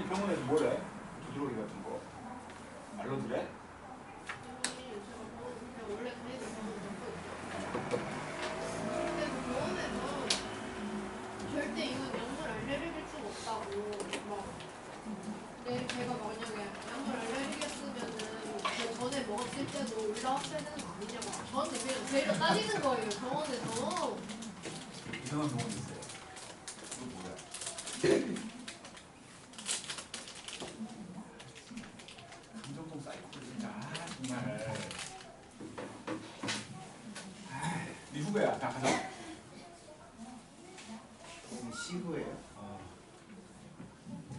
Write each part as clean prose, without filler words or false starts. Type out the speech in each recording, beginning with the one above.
병원에서 뭐래? 두드러기 같은 거 말로 그래? 원래 그래도 근데 병원에서 절대 이건 약물 알레르기일 수가 없다고 막 제가 만약에 약물 알레르기였으면은 그 전에 먹었을 때도 올라왔어야 되는 거 아니냐 막 저한테 그냥 제가 따지는 거예요 병원에서. 이상한 병원 있어요. 이거 뭐야? 감정통 사이코를 진짜 정말. 네 후배야. 자 가자. 시구예요.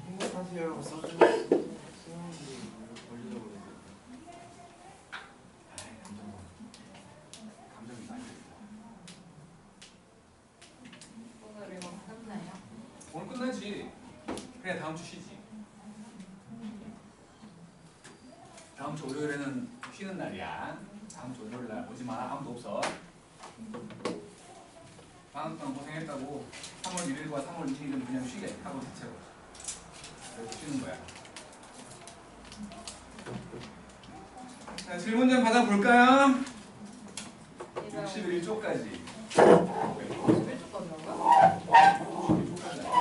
행복하세요. 써주는 걸리려고 그러는데. 감정이 많이 들어. 오늘 이거 끝나요? 오늘 끝나지. 그래 다음 주 쉬지. 다음 주 월요일에는 쉬는 날이야. 다음 주 월요일 날 오지 마. 아무도 없어. 다음 동안 고생했다고 3월 1일과 3월 2일은 그냥 쉬게 하고 자체로. 그래서 쉬는 거야. 자, 질문 좀 받아볼까요? 61조까지. 61초까지라고요?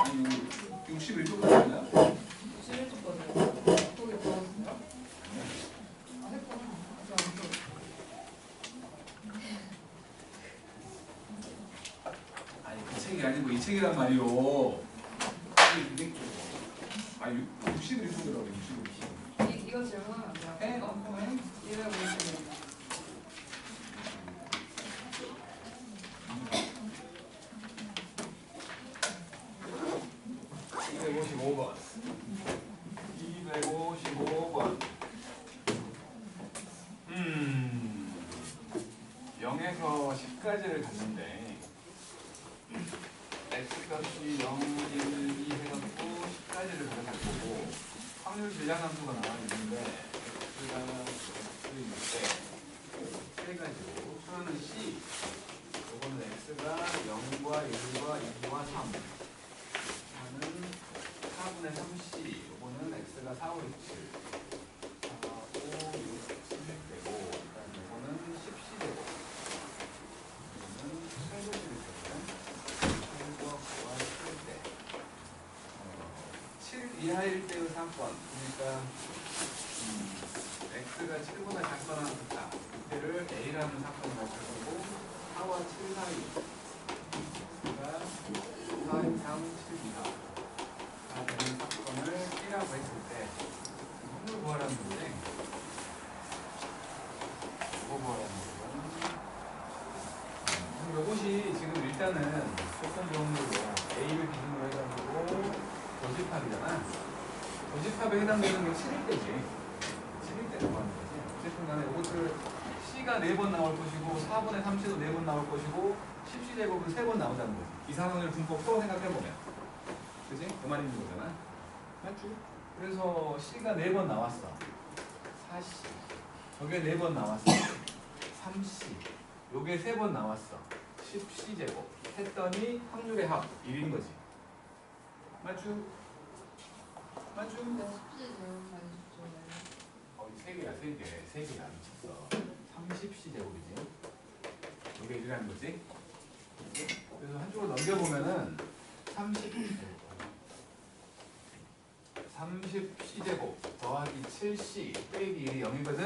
아니, 61조까지냐? 61초까지요? 거기 들어왔어요? 아, 했구나. 아니, 그 책이 아니고 이 책이란 말이오. 아, 61조더라고, 61조. 이거 질문하면 안 돼요? 해, 너 해. 250원. 255번. 255번. 0에서 10까지를 갔는데 x값이 0, 1, 2 해갖고 10까지를 가져갈 거고 확률 질량함수가 나와 있는데 x가 X인데 세 가지로 수는 C 요거는 x가 0과 1과 2와 3 하는 4분의 3c 요거는 x가 4, 5, 6, 7 4, 5, 6, 7 되고 그다음에 요거는 10c 되고 요거는 8, 9, 11되거든 8과 9와 7대 7 이하일 때의 사건 그러니까 x가 7보다 작거나 같다 이때를 a라는 사건을 가질 거고 4와 7 사이가 4 이상 7 이하가 되는 사건을 P라고 했을 때 확률 구하라는 건데 뭐 구하라는 거죠? 이것이 지금 일단은 조건 정도로 A를 기준으로 해가지고 고집합이잖아. 고집합에 해당되는 게 7일 때지. 7일 때라고 하는 거지. 어쨌든 간에 이것을 C가 4번 나올 것이고 4분의 3C도 4번 나올 것이고 10C제곱은 3번 나온다는 거지. 이 상황을 분법도 생각해보면. 그지? 그 말이 있는 거잖아. 맞죠? 그래서 C가 4번 나왔어. 4C. 저게 4번 나왔어. 3C. 요게 3번 나왔어. 10C제곱. 했더니 확률의 합 1인 거지. 맞죠? 맞죠? 거의 3개야, 3개. 3개야, 미쳤어. 30C제곱이지. 이게 1이라는 거지. 그래서 한쪽으로 넘겨보면은 30C제곱 더하기 7C 빼기 1이 0이거든.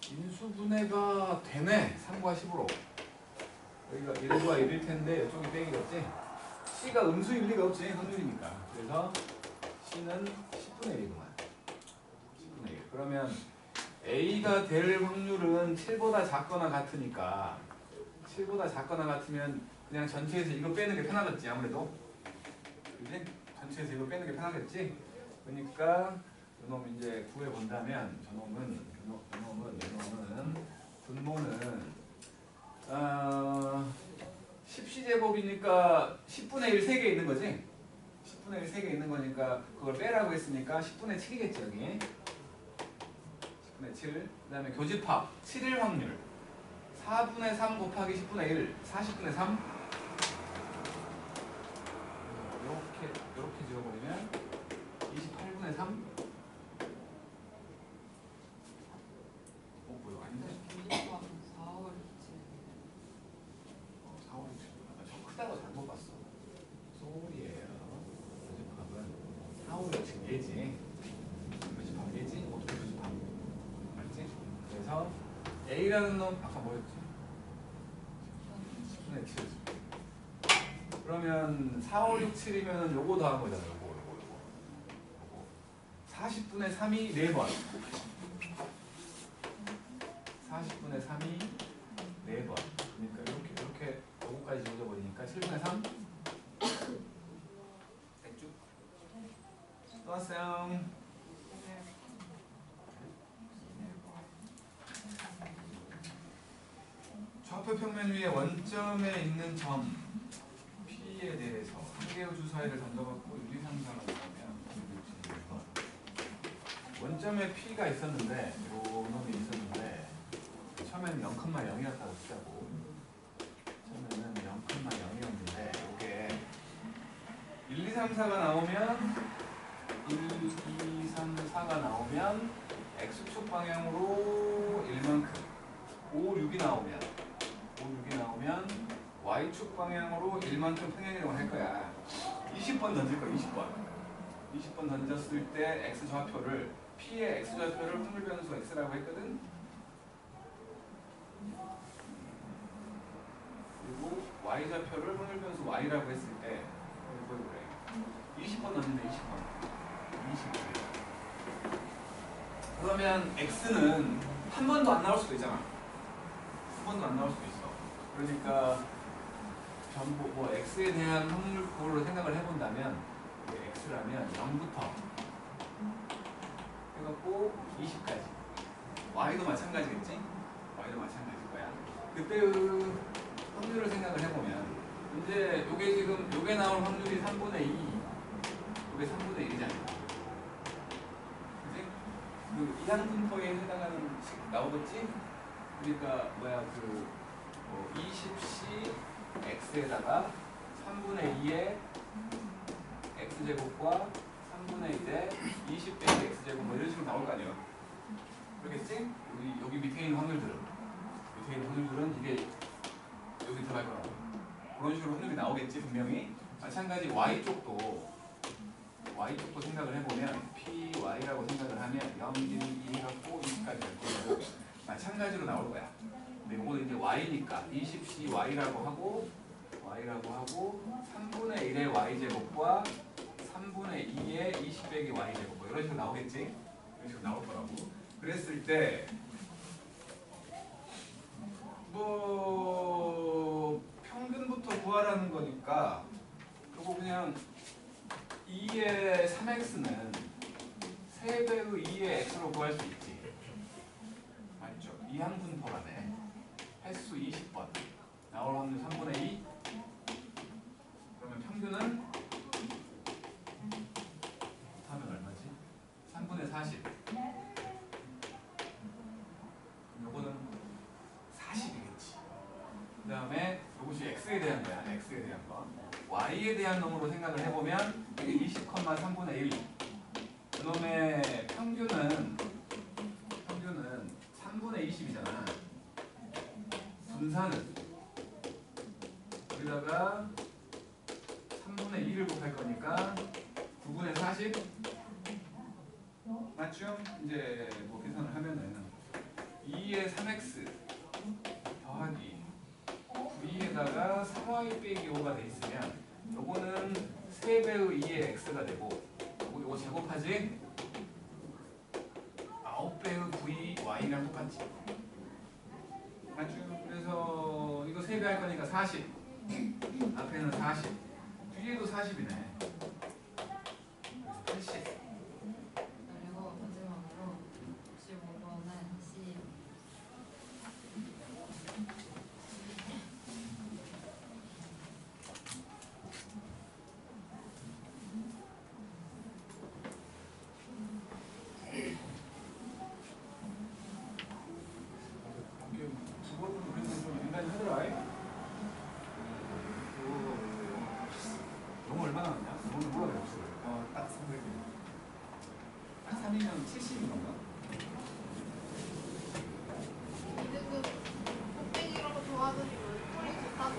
인수분해가 되네. 3과 10으로. 여기가 1과 1일 텐데 이쪽이 빼기겠지. C가 음수일 리가 없지. 확률이니까. 그래서 C는 10분의 1이구만. 10분의 1. 그러면 A가 될 확률은 7보다 작거나 같으니까 7보다 작거나 같으면 그냥 전체에서 이거 빼는 게 편하겠지. 아무래도. 그지? 전체에서 이거 빼는 게 편하겠지. 그러니까 이놈 이제 구해 본다면 저놈은 분모는 10C제곱이니까 10분의 1 3개 있는 거지? 10분의 1 3개 있는 거니까 그걸 빼라고 했으니까 10분의 7이겠지 여기. 10분의 7. 그 다음에 교집합 7일 확률 4분의 3 곱하기 10분의 1 40분의 3 이렇게 지워버리면 28분의 A라는 놈 아까 뭐였지? 10분의 7. 그러면 4, 5, 6, 7이면 요거 더한 거잖아. 요거. 40분의 3이 4번. 40분의 3이 4번. 그러니까 이렇게 요거까지 지워져 버리니까 7분의 3. 쭉. 또 왔어요. 좌표 평면 위에 원점에 있는 점 P에 대해서 한 개의 주 사이를 던져갖고 1, 2, 3, 4가 나오면 원점에 P가 있었는데 요 놈이 있었는데 처음에는 0,0이었다고 치자고. 처음에는 0,0이었는데 이게 1, 2, 3, 4가 나오면 1, 2, 3, 4가 나오면 X축 방향으로 1만큼 5, 6이 나오면 Y축 방향으로 1만큼 평행이동을 할 거야. 20번 던질 거야. 20번 던졌을 때 X좌표를 P의 X좌표를 확률 변수 X라고 했거든. 그리고 Y좌표를 확률 변수 Y라고 했을 때 그래. 20번 던진다. 20번. 그러면 X는 한 번도 안 나올 수도 있잖아. 한 번도 안 나올 수도 있어. 그러니까 전부 뭐 X에 대한 확률표로 생각을 해본다면 X라면 0부터 해갖고 20까지. Y도 마찬가지겠지? Y도 마찬가지일 거야. 그때 그 확률을 생각을 해보면 이제 요게 지금 요게 나올 확률이 3분의 2 요게 3분의 1이잖아. 그치? 그 이항분포에 해당하는 식 나오겠지? 그러니까 뭐야 20C X에다가 3분의 2의 X제곱과 3분의 1의 20 빼기 X제곱 뭐 이런 식으로 나올 거 아니에요. 그러겠지? 여기 밑에 있는 확률들은 이게 여기 들어갈 거라고. 그런 식으로 확률이 나오겠지 분명히. 마찬가지 Y쪽도 생각을 해보면 PY라고 생각을 하면 0, 1, 2 해갖고 20까지 될 거고 마찬가지로 나올 거야. 근데 이거는 이제 Y니까 20C Y라고 하고 3분의 1의 Y제곱과 3분의 2의 20 빼기 Y제곱 뭐 이런 식으로 나오겠지? 이런 식으로 나올 거라고. 그랬을 때 뭐 평균부터 구하라는 거니까 그거 그냥 2의 3x는 3배의 2의 x로 구할 수 있지. 맞죠? 이항분포라네. 횟수 20번. 나올 확률 3분의 2. 그러면 평균은 하면 얼마지? 3분의 40. 요거는 40이겠지. 그 다음에 이것이 x에 대한 거야. x에 대한 거. y에 대한 놈으로 생각을 해보면 이게 20,3분의 1. 그놈의 평균은 3분의 20이잖아. 분산은 여기다가 3분의 2를 곱할 거니까 9분의 40. 맞죠? 이제 뭐 계산을 하면은 2의 3x 더하기 2에다가 3y 빼기 5가 돼 있으면 요거는 3배의 2의 x가 되고 요거 제곱하지? 9배의 9이 y랑 똑같지. 맞죠? 그래서 이거 3배 할 거니까 40. 앞에는 40. 뒤에도 40이네. 80. 그리고 마지막으로 65번은 C. 두 번은 그래도 좀 인간이 하더라. 영어 얼마나 하냐? 영어는 몰라 없어. 딱 300. 딱 3이면 70인 건가? 2등급 곱빼기라고 좋아하더니 꼴이 좋다고.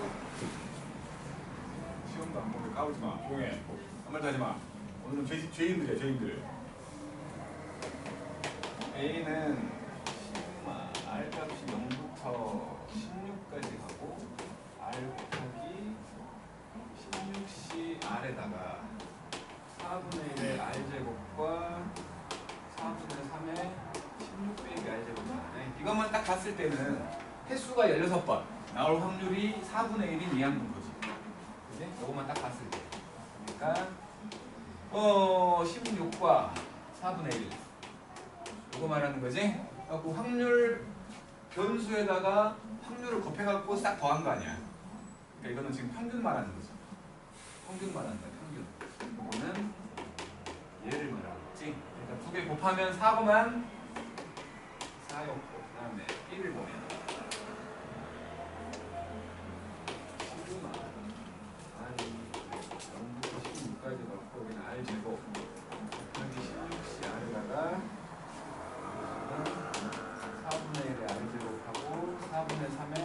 시험도 안 보고 까불지 마. 조용해. 아무 말도 하지 마. 오늘은 죄인들이야, 죄인들. A는 시그마 R 값이 0부터 16까지 가고 R 곱하기 16C R에다가 4분의 1의 R제곱과 4분의 3의 16 빼기 R제곱이잖아요. 이것만 딱 봤을 때는 횟수가 16번 나올 확률이 4분의 1인 이항분 거지. 그지? 이것만 딱 봤을 때. 그러니까 16과 4분의 1 이거 말하는 거지? 그 확률 변수에다가 확률을 곱해갖고 싹 더한 거 아니야. 그러니까 이거는 지금 평균 말하는 거지. 평균 말하는 거야. 평균. 이거는 얘를 말하고 있지. 그러니까 두 개 곱하면 4고만 4였고 그 다음에 1을 보면 시그마 R이 0부터 16까지 넣고 여기는 R제곱 곱하기 16C R에다가 4분의 1의 R제곱하고 4분의 3의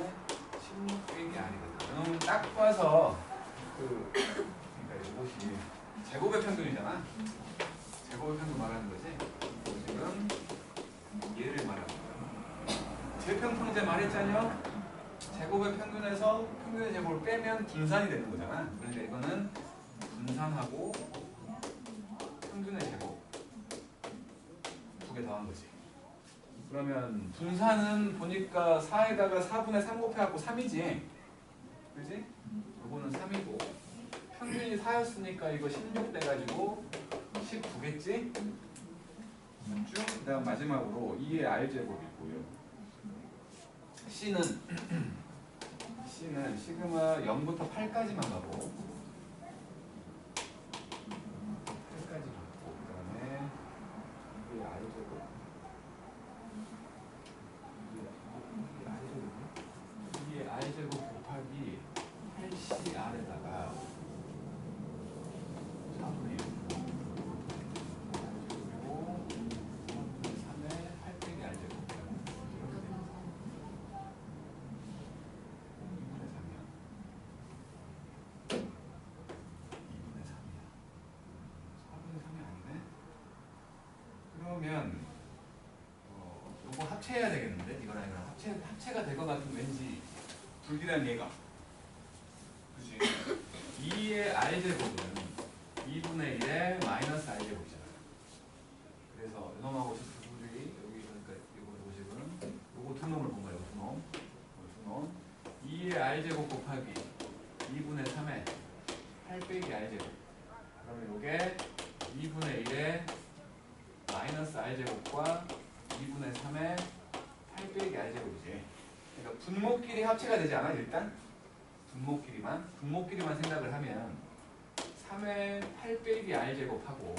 16 빼기 R이거든. 딱 봐서 그러니까 이것이 제곱의 평균이잖아. 제곱의 평균 말하는 거지. 지금 얘를 말하는 거야. 제평평제 말했잖아요. 제곱의 평균에서 평균의 제곱을 빼면 분산이 되는 거잖아. 그러니까 이거는 분산하고 평균의 제곱 두 개 더한 거지. 그러면 분산은 보니까 4에다가 4분의 3 곱해갖고 3이지. 그지? 요거는 3이고 평균이 4였으니까 이거 16 돼가지고 19겠지? 쭉 그다음 마지막으로 2의 R제곱이고요. C는 시그마 0부터 8까지만 가고 8까지 가고 그 다음에 2의 R제곱 2의 R제곱 곱하기 8CR에다가 4분의 1 R제곱이고 3의 8 빼기 R제곱 이렇게 됩니다. 2분의 3이야. 2분의 3이야. 4분의 3이 아니네. 그러면 이거 합체해야 되겠는데? 이거랑 이거랑 합체가 될 것 같은 왠지 불길한 얘가. 그치? 2의 R제곱은 2분의 1의 마이너스 R제곱이잖아. 그래서 이놈하고 둘이 여기 그러니까 이거 보시면 요거 두 놈을 본 거예요. 두 놈. 두 놈. 2의 R제곱 곱하기 2분의 3의 8 빼기 R제곱. 그러면 요게 2분의 1의 마이너스 R제곱과 2분의 3의 8 빼기 R제곱이지. 그러니까 분모끼리 합체가 되지 않아 일단? 분모끼리만 생각을 하면 3의 8 빼기 R제곱하고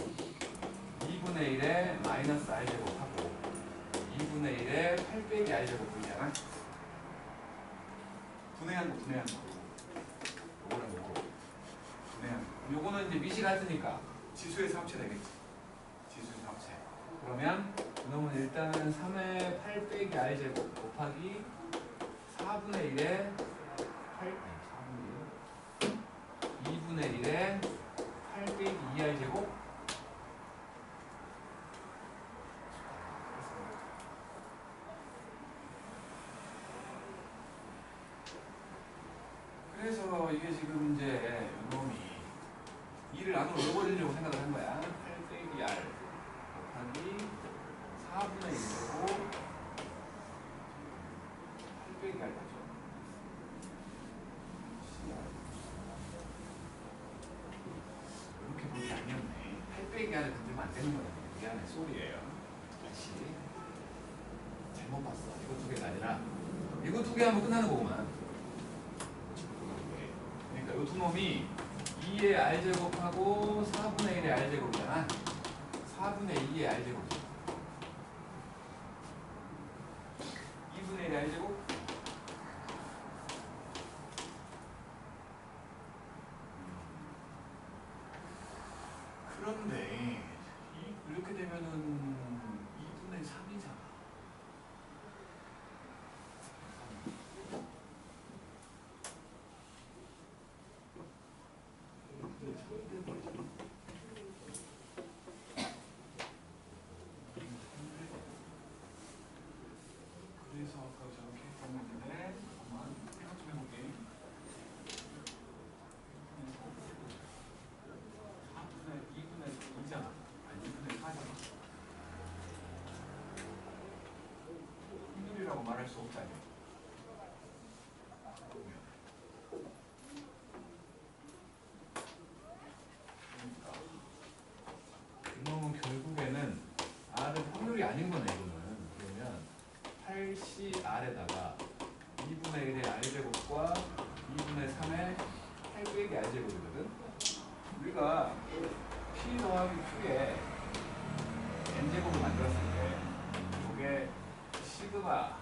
2분의 1의 마이너스 R제곱하고 2분의 1의 8 빼기 R제곱 보이잖아? 분해한 거. 요거랑 요거. 분해한 거. 요거는 이제 밑이 같으니까 지수에서 합체되겠지. 지수에서 합체. 그러면 그놈은 일단은 3의 8 빼기 R제곱 곱하기 4분의 1의 2분의 1의 8 빼기 2R제곱 그래서 이게 지금 이제 이놈이 2를 안으로 넣어버리려고 생각을 한 거야. 8 빼기 R 곱하기 4분의 1제곱 8 빼기 R 맞죠? 이렇게 보기 아니었네. 8 빼기 R을 건들면 안 되는 거야. 미안해, 소리예요. 다시 잘못 봤어. 이거 두 개가 아니라 이거 두 개 하면 끝나는 거구만. 그러니까 이 두 놈이 2의 R제곱하고 4분의 1의 R제곱이잖아. 4분의 2의 R제곱이잖아. 2분의 1의 R제곱? 그런데 이렇게 되면은 2분의 3이잖아. 그래서 할 수 없잖아요. 그러면 결국에는 R은 확률이 아닌 거네 이거는. 그러면 8CR에다가 2분의 1의 R제곱과 2분의 3의 8 빼기 R제곱이거든. 우리가 P 더하기 Q에 N제곱을 만들었을 때 이게 시그마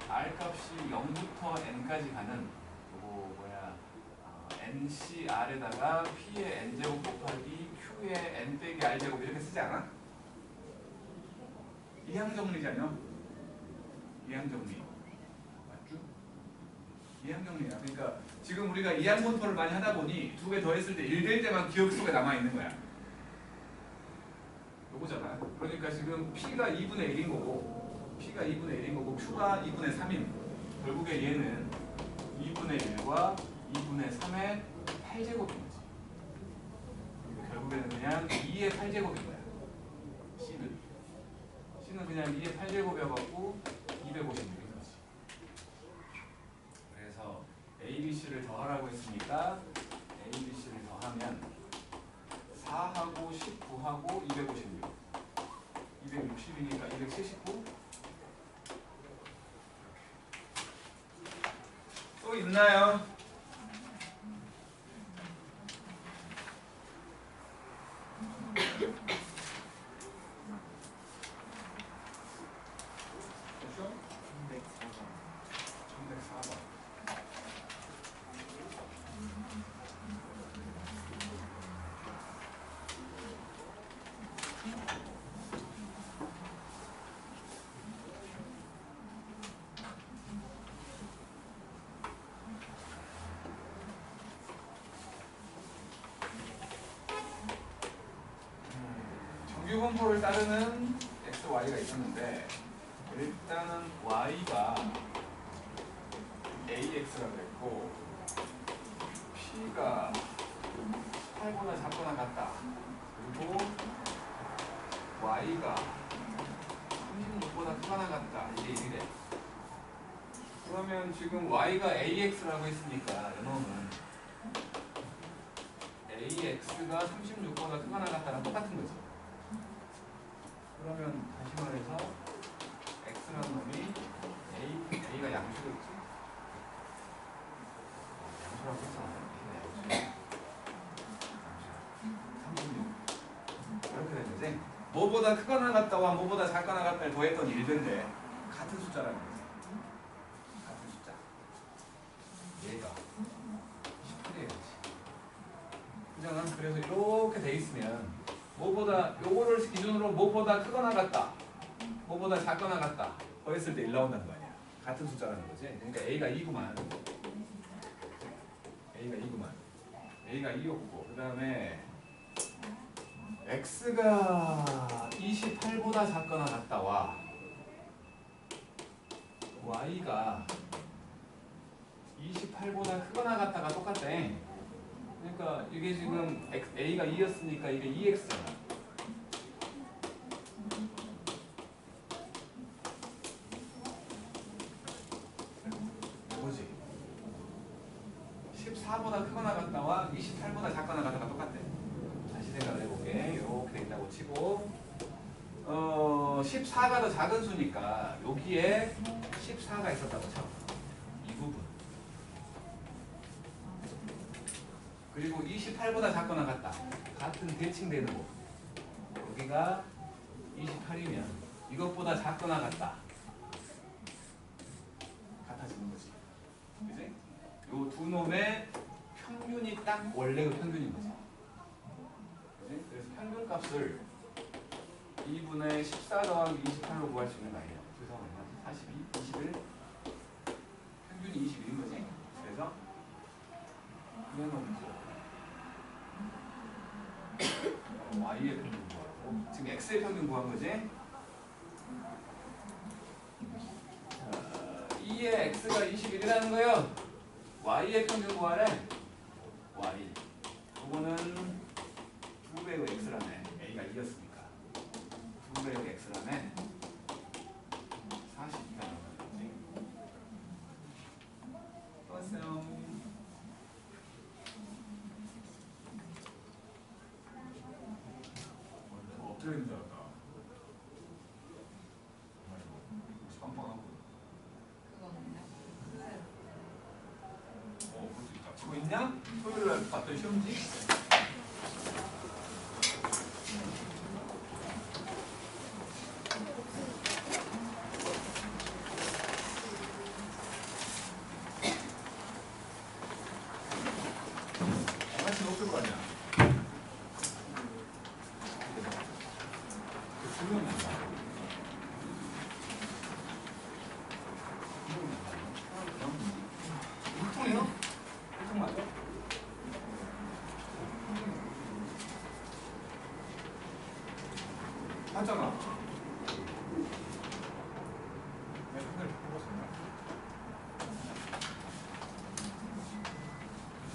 R 값이 0부터 N까지 가는 요거 NCR에다가 P의 N제곱 곱하기 Q의 N 빼기 R제곱 이렇게 쓰지 않아? 이항정리잖여. 이항정리 맞죠? 이항정리야. 그러니까 지금 우리가 이항분포를 많이 하다 보니 두 개 더했을 때 1될 때만 기억 속에 남아있는 거야. 요거잖아. 그러니까 지금 P가 2분의 1인 거고 P가 2분의 1인 거고 Q가 2분의 3인 결국에 얘는 2분의 1과 2분의 3의 8제곱인 거지. 그러니까 결국에는 그냥 2의 8제곱인 거야. C는 그냥 2의 8제곱이어갖고 256인 거지. 그래서 A, B, C를 더하라고 했으니까 A, B, C를 더하면 4하고 19하고 256 260이니까 279 또 있나요? 됐죠? 1104번 정규분포를 따르는 x, y가 있었는데 일단은 y가 ax라고 했고 p가 8보다 작거나 같다. 그리고 y가 36보다 크거나 같다. 이게 1이래. 그러면 지금 y가 ax라고 했으니까 이놈은 ax가 36보다 크거나 같다랑 똑같은 거지. 그러면 다시 말해서 x라는 놈이 a가 양수겠지. 양수라고 했잖아. 36 이렇게 된 거지. 뭐보다 크거나 같다와 뭐보다 작거나 같다를 더했더니 1인데 같은 숫자라는 거지. 같은 숫자. 얘가 18이에요. 그잖아. 그래서 이렇게 돼 있으면 뭐보다 요거를 기준으로 뭐보다 크거나 같다, 뭐보다 작거나 같다 더했을 때 1 나온다는 거 아니야. 같은 숫자라는 거지. 그러니까 A가 2구만. A가 2구만. A가 2였고 그 다음에 X가 28보다 작거나 같다와 Y가 28보다 크거나 같다가 똑같대. 그러니까 이게 지금 A가 2였으니까 이게 2X잖아. 뭐지? 14보다 크거나 같다와 28보다 작거나 같다가 똑같대. 다시 생각을 해볼게. 이렇게 된다고 치고 14가 더 작은 수니까 여기에 14가 있었다고 쳐. 이 부분. 그리고 28보다 작거나 같다. 같은 대칭되는 거. 여기가 28이면 이것보다 작거나 같다. 같아지는 거지. 그지? 요 두 놈의 평균이 딱 원래의 평균인 거지. 그지? 그래서 평균 값을 2분의 14 더하기 28로 구할 수 있는 거 아니에요. 그래서 얼마? 42, 21 평균이 21인 거지. 그래서 이거는 y의 평균 구하고 지금 x의 평균 구한 거지. 2의 x가 21이라는 거예요. y의 평균 구하래. y 이거는 2배의 x라네. a가 2였으니까 2배의 x라네. 42가 나오는 거지. 엎드려 있는 줄 알았다. 빵빵하고. 그거는요? 그것도 있다. 치고 있냐? 토요일 날 봤던 시험지? 같이 없을 거 아니야. 질문이 있다. 일통이요? 일통 맞아? 맞잖아. 내가 생각을 해봤었나?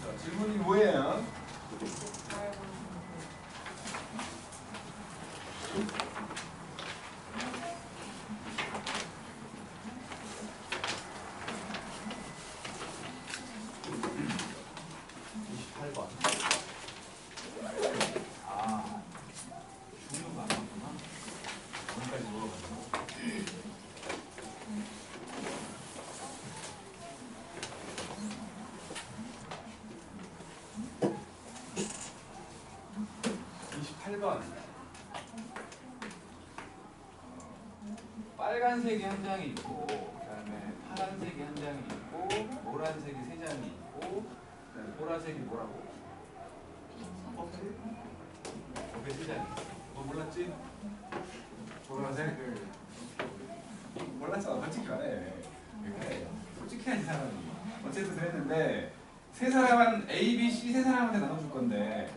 자, 질문이 뭐예요? 28번. 아, 중요한 거 안 맞구나. 여기까지 물어가지고. 28번. 빨간색이 한 장이 있고, 그다음에 파란색이 한 장이 있고, 노란색이 세 장이 있고, 그다음에 보라색이 뭐라고? 저게 세 장이. 너 몰랐지? 보라색. 몰랐잖아. 솔직히 말해. 왜? 솔직히 하지 사람이. 어쨌든 그랬는데 세 사람은 A, B, C 세 사람한테 나눠줄 건데.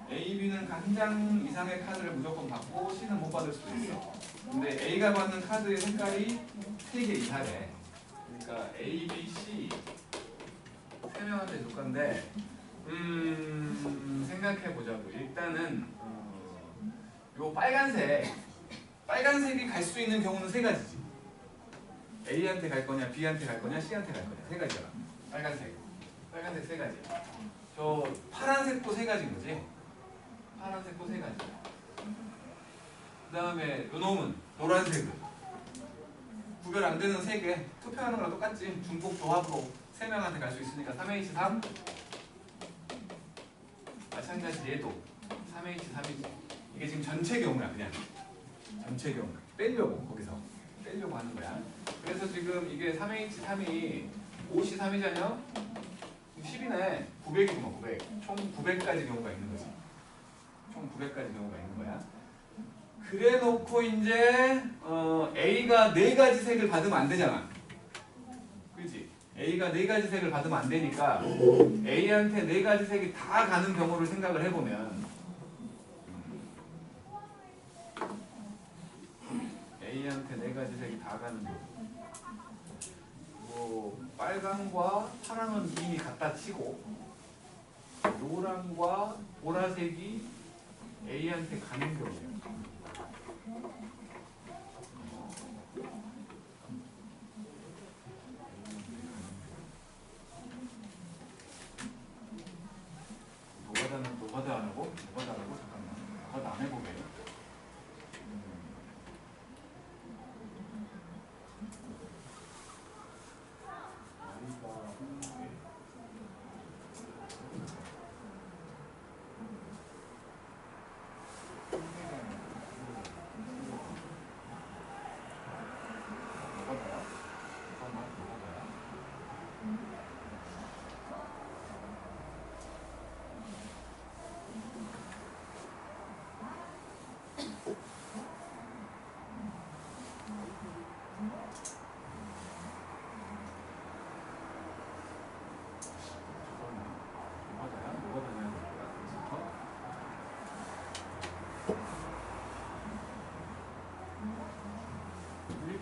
A, B는 한 장 이상의 카드를 무조건 받고 C는 못 받을 수도 있어. 근데 A가 받는 카드의 색깔이 3개 이하래. 그러니까 A, B, C 3명한테 줄 건데 생각해 보자고. 일단은 요 빨간색이 갈 수 있는 경우는 세 가지지. A한테 갈 거냐, B한테 갈 거냐, C한테 갈 거냐. 세 가지잖아. 빨간색 세 가지. 저 파란색도 세 가지인 거지. 파란색도 세 가지. 그 다음에 요 놈은 노란색은 구별 안 되는 세 개. 투표하는 거랑 똑같지. 중복 조합으로 세 명한테 갈 수 있으니까 3H3 마찬가지. 얘도 3H3이지. 이게 지금 전체 경우야. 그냥 전체 경우 빼려고 거기서 빼려고 하는 거야. 그래서 지금 이게 3H3이 5시 3이잖아요. 10이네. 900이구만. 900. 총 900가지 경우가 있는 거지. 총 900가지 경우가 있는 거야. 그래 놓고 이제 A가 4가지 색을 받으면 안 되잖아. 그렇지? A가 4가지 색을 받으면 안 되니까 A한테 4가지 색이 다 가는 경우를 생각을 해보면 A한테 4가지 색이 다 가는 경우. 뭐 빨강과 파랑은 이미 갖다 치고 노랑과 보라색이 A한테 가는 경우예요. 노가다 안 하고? 노가다 안 하고? 잠깐만. 노가다 안 해보게.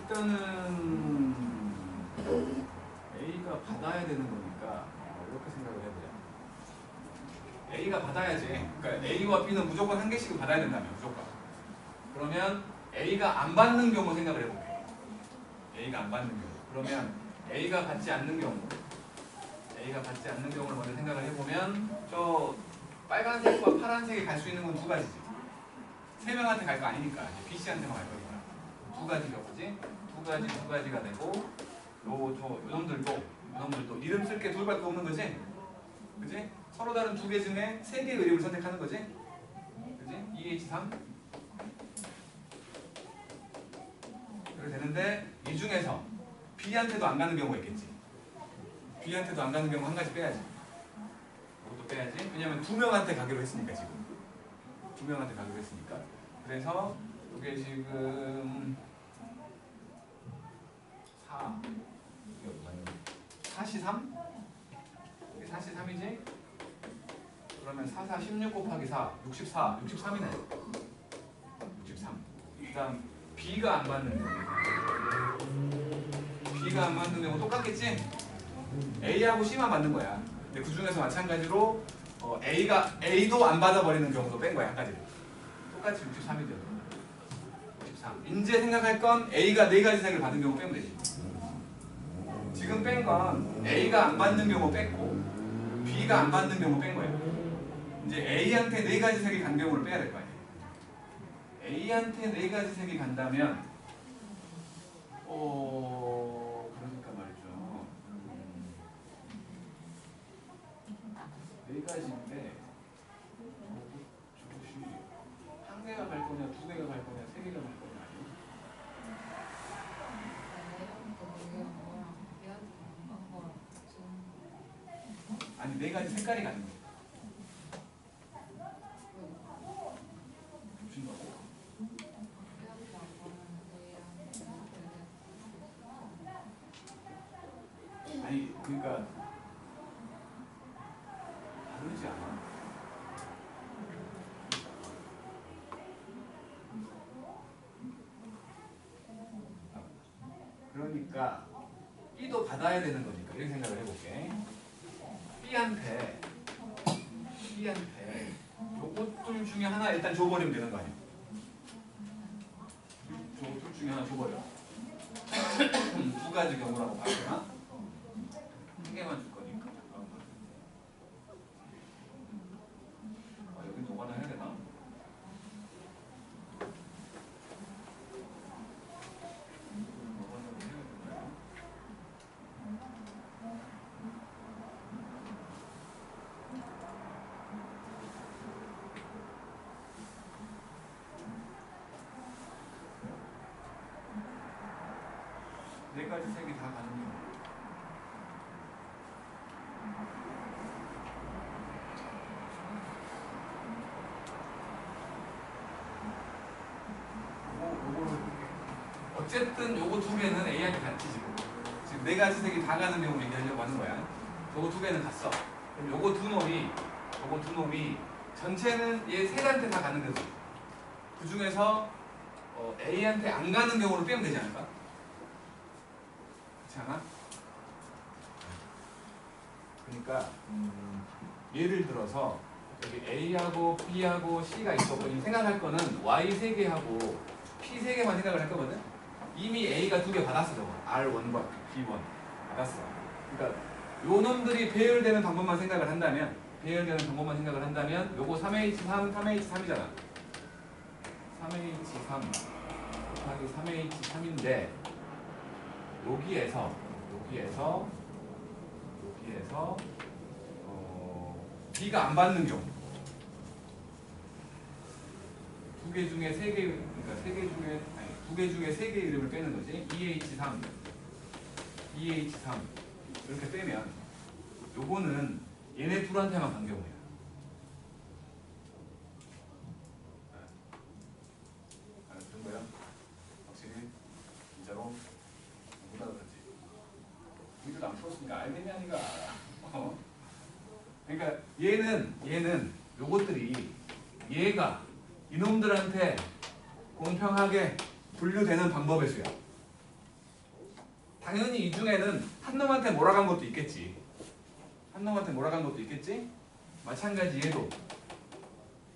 일단은 A가 받아야 되는 거니까 이렇게 생각을 해보자. A가 받아야지. 그러니까 A와 B는 무조건 한 개씩은 받아야 된다며. 무조건. 그러면 A가 안 받는 경우 생각을 해볼게. A가 안 받는 경우. 그러면 A가 받지 않는 경우. A가 받지 않는 경우를 먼저 생각을 해보면 저 빨간색과 파란색이 갈 수 있는 건 두 가지지. 세 명한테 갈 거 아니니까 이제 B, C한테만 갈 거니까 두 가지 경우지. 두 가지가 되고 요놈들도 이름 쓸 게 둘밖에 없는 거지. 그지? 서로 다른 두 개 중에 세 개의 이름을 선택하는 거지. 그지? EH3 이렇게 되는데 이 중에서 B한테도 안 가는 경우가 있겠지. B한테도 안 가는 경우 한 가지 빼야지. 이것도 빼야지. 왜냐면 두 명한테 가기로 했으니까 지금. 두 명한테 가기로 했으니까. 그래서 이게 지금 4시3? 이게 4시3이지? 그러면 4, 4, 16 곱하기 4, 64, 63이네. 63. 그 다음 B가 안 받는 경우. B가 안 받는 경우 똑같겠지? A하고 C만 받는 거야. 근데 그 중에서 마찬가지로 A도 안 받아버리는 경우도 뺀 거야, 한 가지를. 똑같이 63이죠. 63. 이제 생각할 건 A가 네 가지 색을 받은 경우 빼면 되지. 지금 뺀 건 A가 안 받는 경우 뺐고 B가 안 받는 경우 뺀 거야. 이제 A한테 네 가지 색이 간 경우를 빼야 될 거 아니야. A한테 네 가지 색이 간다면 그러니까 말이죠. 네 가지인데 저것이 한 개가 갈 거냐, 두 개가 갈 거냐, 세 개가 갈 거냐 아니 네 가지 색깔이 가는 거야. 아니 그러니까 다르지 않아. 그러니까 B도 받아야 되는 거니까 이렇게 생각을 해볼게. B한테 요것들 중에 하나 일단 줘버리면 되는 거 아니야. 요것들 중에 하나 줘버려. 두 가지 경우라고 봐야되나? 한 개만 줄 거니까. 여기 노가다 해야 되나? 네 가지 색이 다 가는 경우. 요거를 볼게. 어쨌든 요거 두 개는 A한테 갔지 지금. 지금 네 가지 색이 다 가는 경우 얘기하려고 하는 거야. 요거 두 개는 갔어. 그럼 요거 두 놈이 전체는 얘 셋한테 다 가는 거지. 그 중에서 A한테 안 가는 경우를 빼면 되지 않을까? 그렇지 않아? 그러니까 예를 들어서 여기 A하고 B하고 C가 있었고 생각할 거는 Y 3개하고 P 3개만 생각을 할 거거든. 이미 A가 2개 받았어 저거. R1과 B1 받았어. 그러니까 요 놈들이 배열되는 방법만 생각을 한다면 요거 3H3, 3H3이잖아. 3H3 곱하기 3H3인데 여기에서 B가 안 받는 경우 두 개 중에 세 개, 그러니까 두 개 중에 세 개의 이름을 빼는 거지. EH3 이렇게 빼면 요거는 얘네 둘한테만 간 경우야. 알았던 거야? 확실히 진짜로 못 알아듣지. 우리도 안 풀었으니까 알겠냐 니가. 그러니까 얘는 요것들이 얘가 이놈들한테 공평하게 분류되는 방법의 수야. 당연히 이 중에는 한 놈한테 몰아간 것도 있겠지. 마찬가지 얘도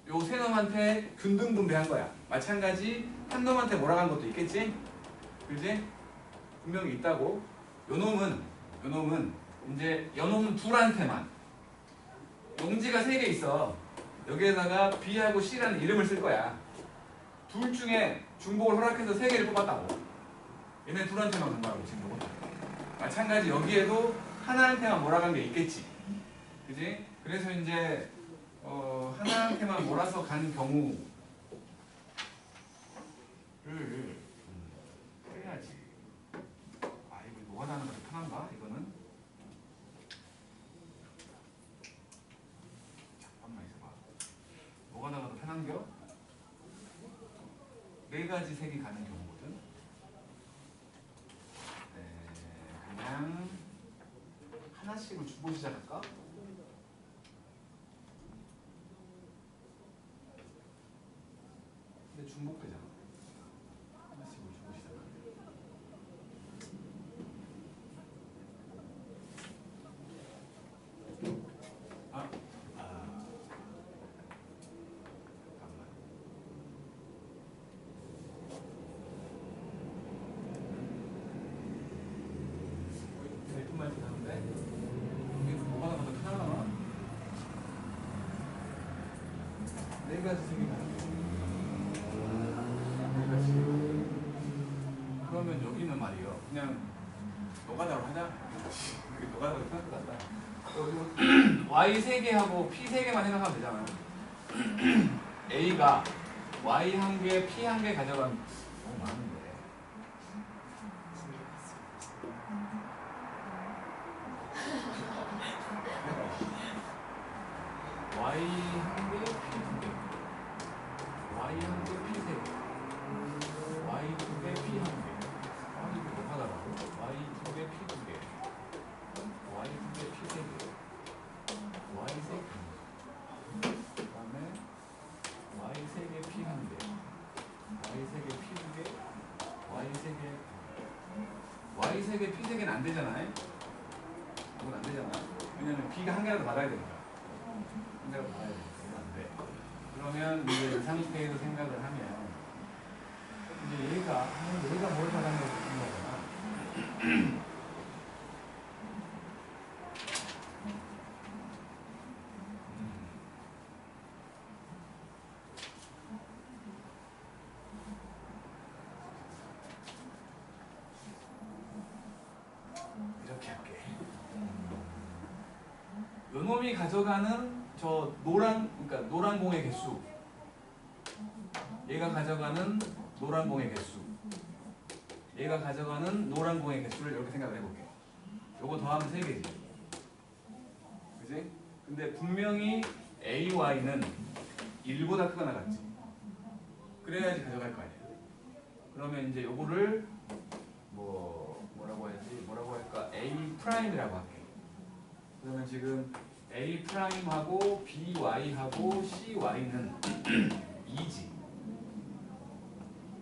요 세 놈한테 균등 분배한 거야. 마찬가지 한 놈한테 몰아간 것도 있겠지. 그지? 분명히 있다고. 요 놈은 이제 요놈 둘한테만 용지가 3개 있어. 여기에다가 B하고 C라는 이름을 쓸 거야. 둘 중에 중복을 허락해서 3개를 뽑았다고. 얘네 둘한테만 간다고 지금 요거. 마찬가지 여기에도 하나한테만 몰아간 게 있겠지. 그지? 그래서 이제 하나한테만 몰아서 간 경우를 해야지. 아 이거 노가다는 것도 편한가? 이거는? 잠깐만 있어봐. 노가다가 더 편한겨? 4가지 색이 가는 경우거든. 그냥 하나씩을 주고 시작할까? 근데 중복되잖아. 하나씩을 주고 시작하면. 잠깐만. 될 뿐만 하는데 이게 뭐가 나가서 편하나? 4가지 색이 나는 거. 4가지. 그러면 여기는 말이요. 그냥 노가다로 하자. 이게 노가다로 편할 것 같다. Y 3개하고 P 3개만 생각하면 되잖아. A가 Y 1개, P 1개 가져간 너무 많은데. Y 1개, P 2개. Y 1개, P 3개. Y 2개, P 1개. 아 이거 뭐 하다라고? Y 2개, P 2개. Y 2개, P 3개. Y 3개. 그 다음에 Y 3개, P 1개. Y 3개, P 2개. Y 3개. Y 3개, P 3개는 안 되잖아요? 이건 안 되잖아. 왜냐면 B가 1개라도 받아야 되니까. 1개라도 받아야 되니까. 이건 안 돼. 그러면 이제 이 상태에서 생각을 하면 이제 얘가 뭘 받았냐고 묻는 거잖아. 이렇게 할게. 요 놈이 가져가는 저 그러니까 노란 공의 개수. 얘가 가져가는 노란 공의 개수. 얘가 가져가는 노란 공의 개수를 이렇게 생각을 해볼게. 요거 더하면 3개지. 그지? 근데 분명히 AY는 1보다 크거나 같지. 그래야지 가져갈 거 아니야. 그러면 이제 요거를 뭐라고 해야지? 뭐라고 할까? A 프라임이라고 할게. 그러면 지금 A 프라임하고 BY하고 CY는 2지.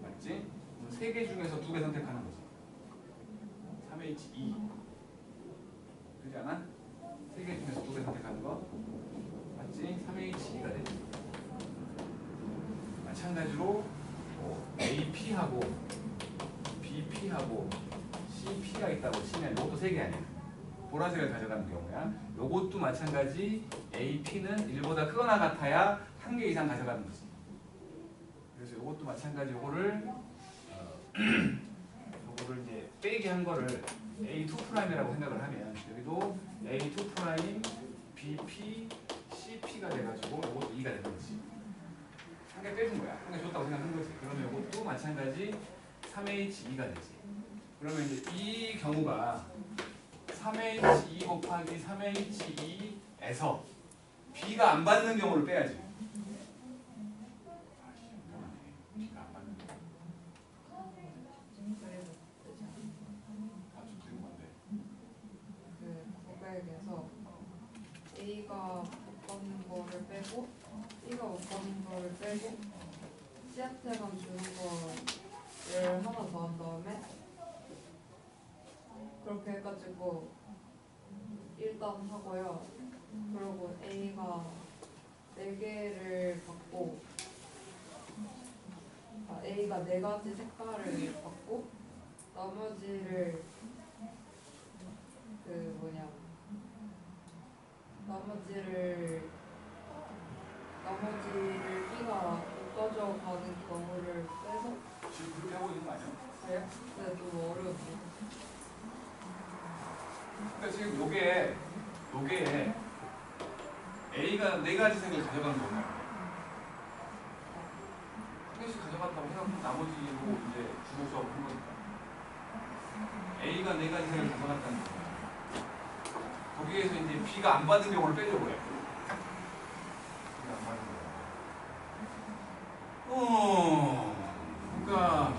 맞지? 3개 중에서 2개 선택하는 거지. 3H2. 그렇지 않아? 3개 중에서 2개 선택하는 거. 맞지? 3H2가 되지. 마찬가지로 AP하고 BP하고 CP가 있다고 치면 이것도 3개 아니야. 보라색을 가져가는 경우야. 요것도 마찬가지. AP는 1보다 크거나 같아야 1개 이상 가져가는 거지. 그래서 요것도 마찬가지. 요거를 이제 빼기 한 거를 A2'이라고 생각을 하면 여기도 A2', BP, CP가 돼가지고 요것도 2가 되는 거지. 1개 빼준 거야. 1개 줬다고 생각한 거지. 그러면 요것도 마찬가지 3H2가 되지. 그러면 이제 이 경우가 3H2 곱하기 3H2에서 B가 안 받는 경우를 빼야지. B가 안 받는 경우. 좀 되는 건데. 그 900에서 A가 못 받는 거를 빼고 B가 못 받는 거를 빼고 C한테만 주는 거를 하나 더 한 다음에 그렇게 해가지고 일단 하고요. 그리고 A가 4개를 받고 A가 4가지 색깔을 받고 나머지를 나머지를 B가 못 이어져 가는 경우를 빼서 지금 그렇게 하고 있는 거 아니야? 그래요? 근데 너무 어려운데. 그러니까 지금 요게 A가 네 가지 색을 가져간 거예요. 한 개씩 가져갔다고 생각하면 나머지로 이제 주로 수업을 한 거니까. A가 네 가지 색을 가져갔다는 거예요. 거기에서 이제 B가 안 받은 경우를 빼려고 해요. B가 안 받은 경우. 그러니까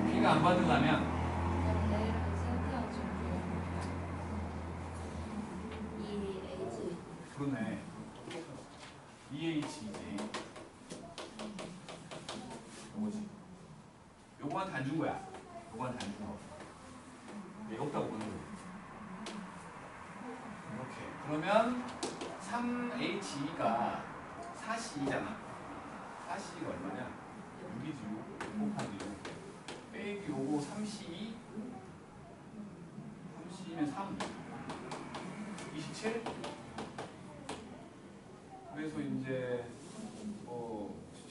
B가 안 받으려면 그럼 내일은 센터랑 줄게요. EH. 그러네. EH이지. 요거지. 요거한테 안 준 거야. 요거한테 안 준 거. 얘가 없다고 보는 거야. 이렇게. 그러면 3HE가 4C잖아. 4C가 얼마냐? 6이지. 6 곱하기 6. 빼기 요거 3C. 3C면 3. 27. 그래서 이제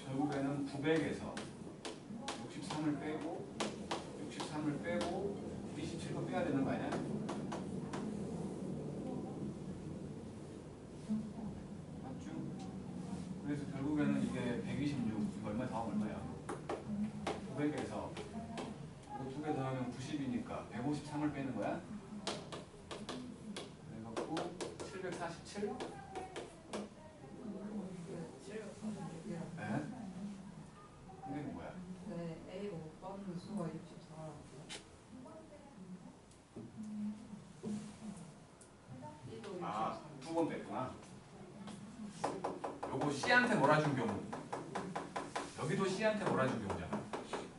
결국에는 900에서 63을 빼고 27도 빼야 되는 거 아니야? 맞죠? 그래서 결국에는 이게 126 이거 얼마 더하면 얼마야? 900에서 이거 두 개 더하면 90이니까 153을 빼는 거야? 그래갖고 747? 네? 이게 뭐야? 네, A가 못 받는 수가 64. B도 64. 아, 두 번 뺐구나. 요거 C한테 몰아준 경우. 여기도 C한테 몰아준 경우잖아.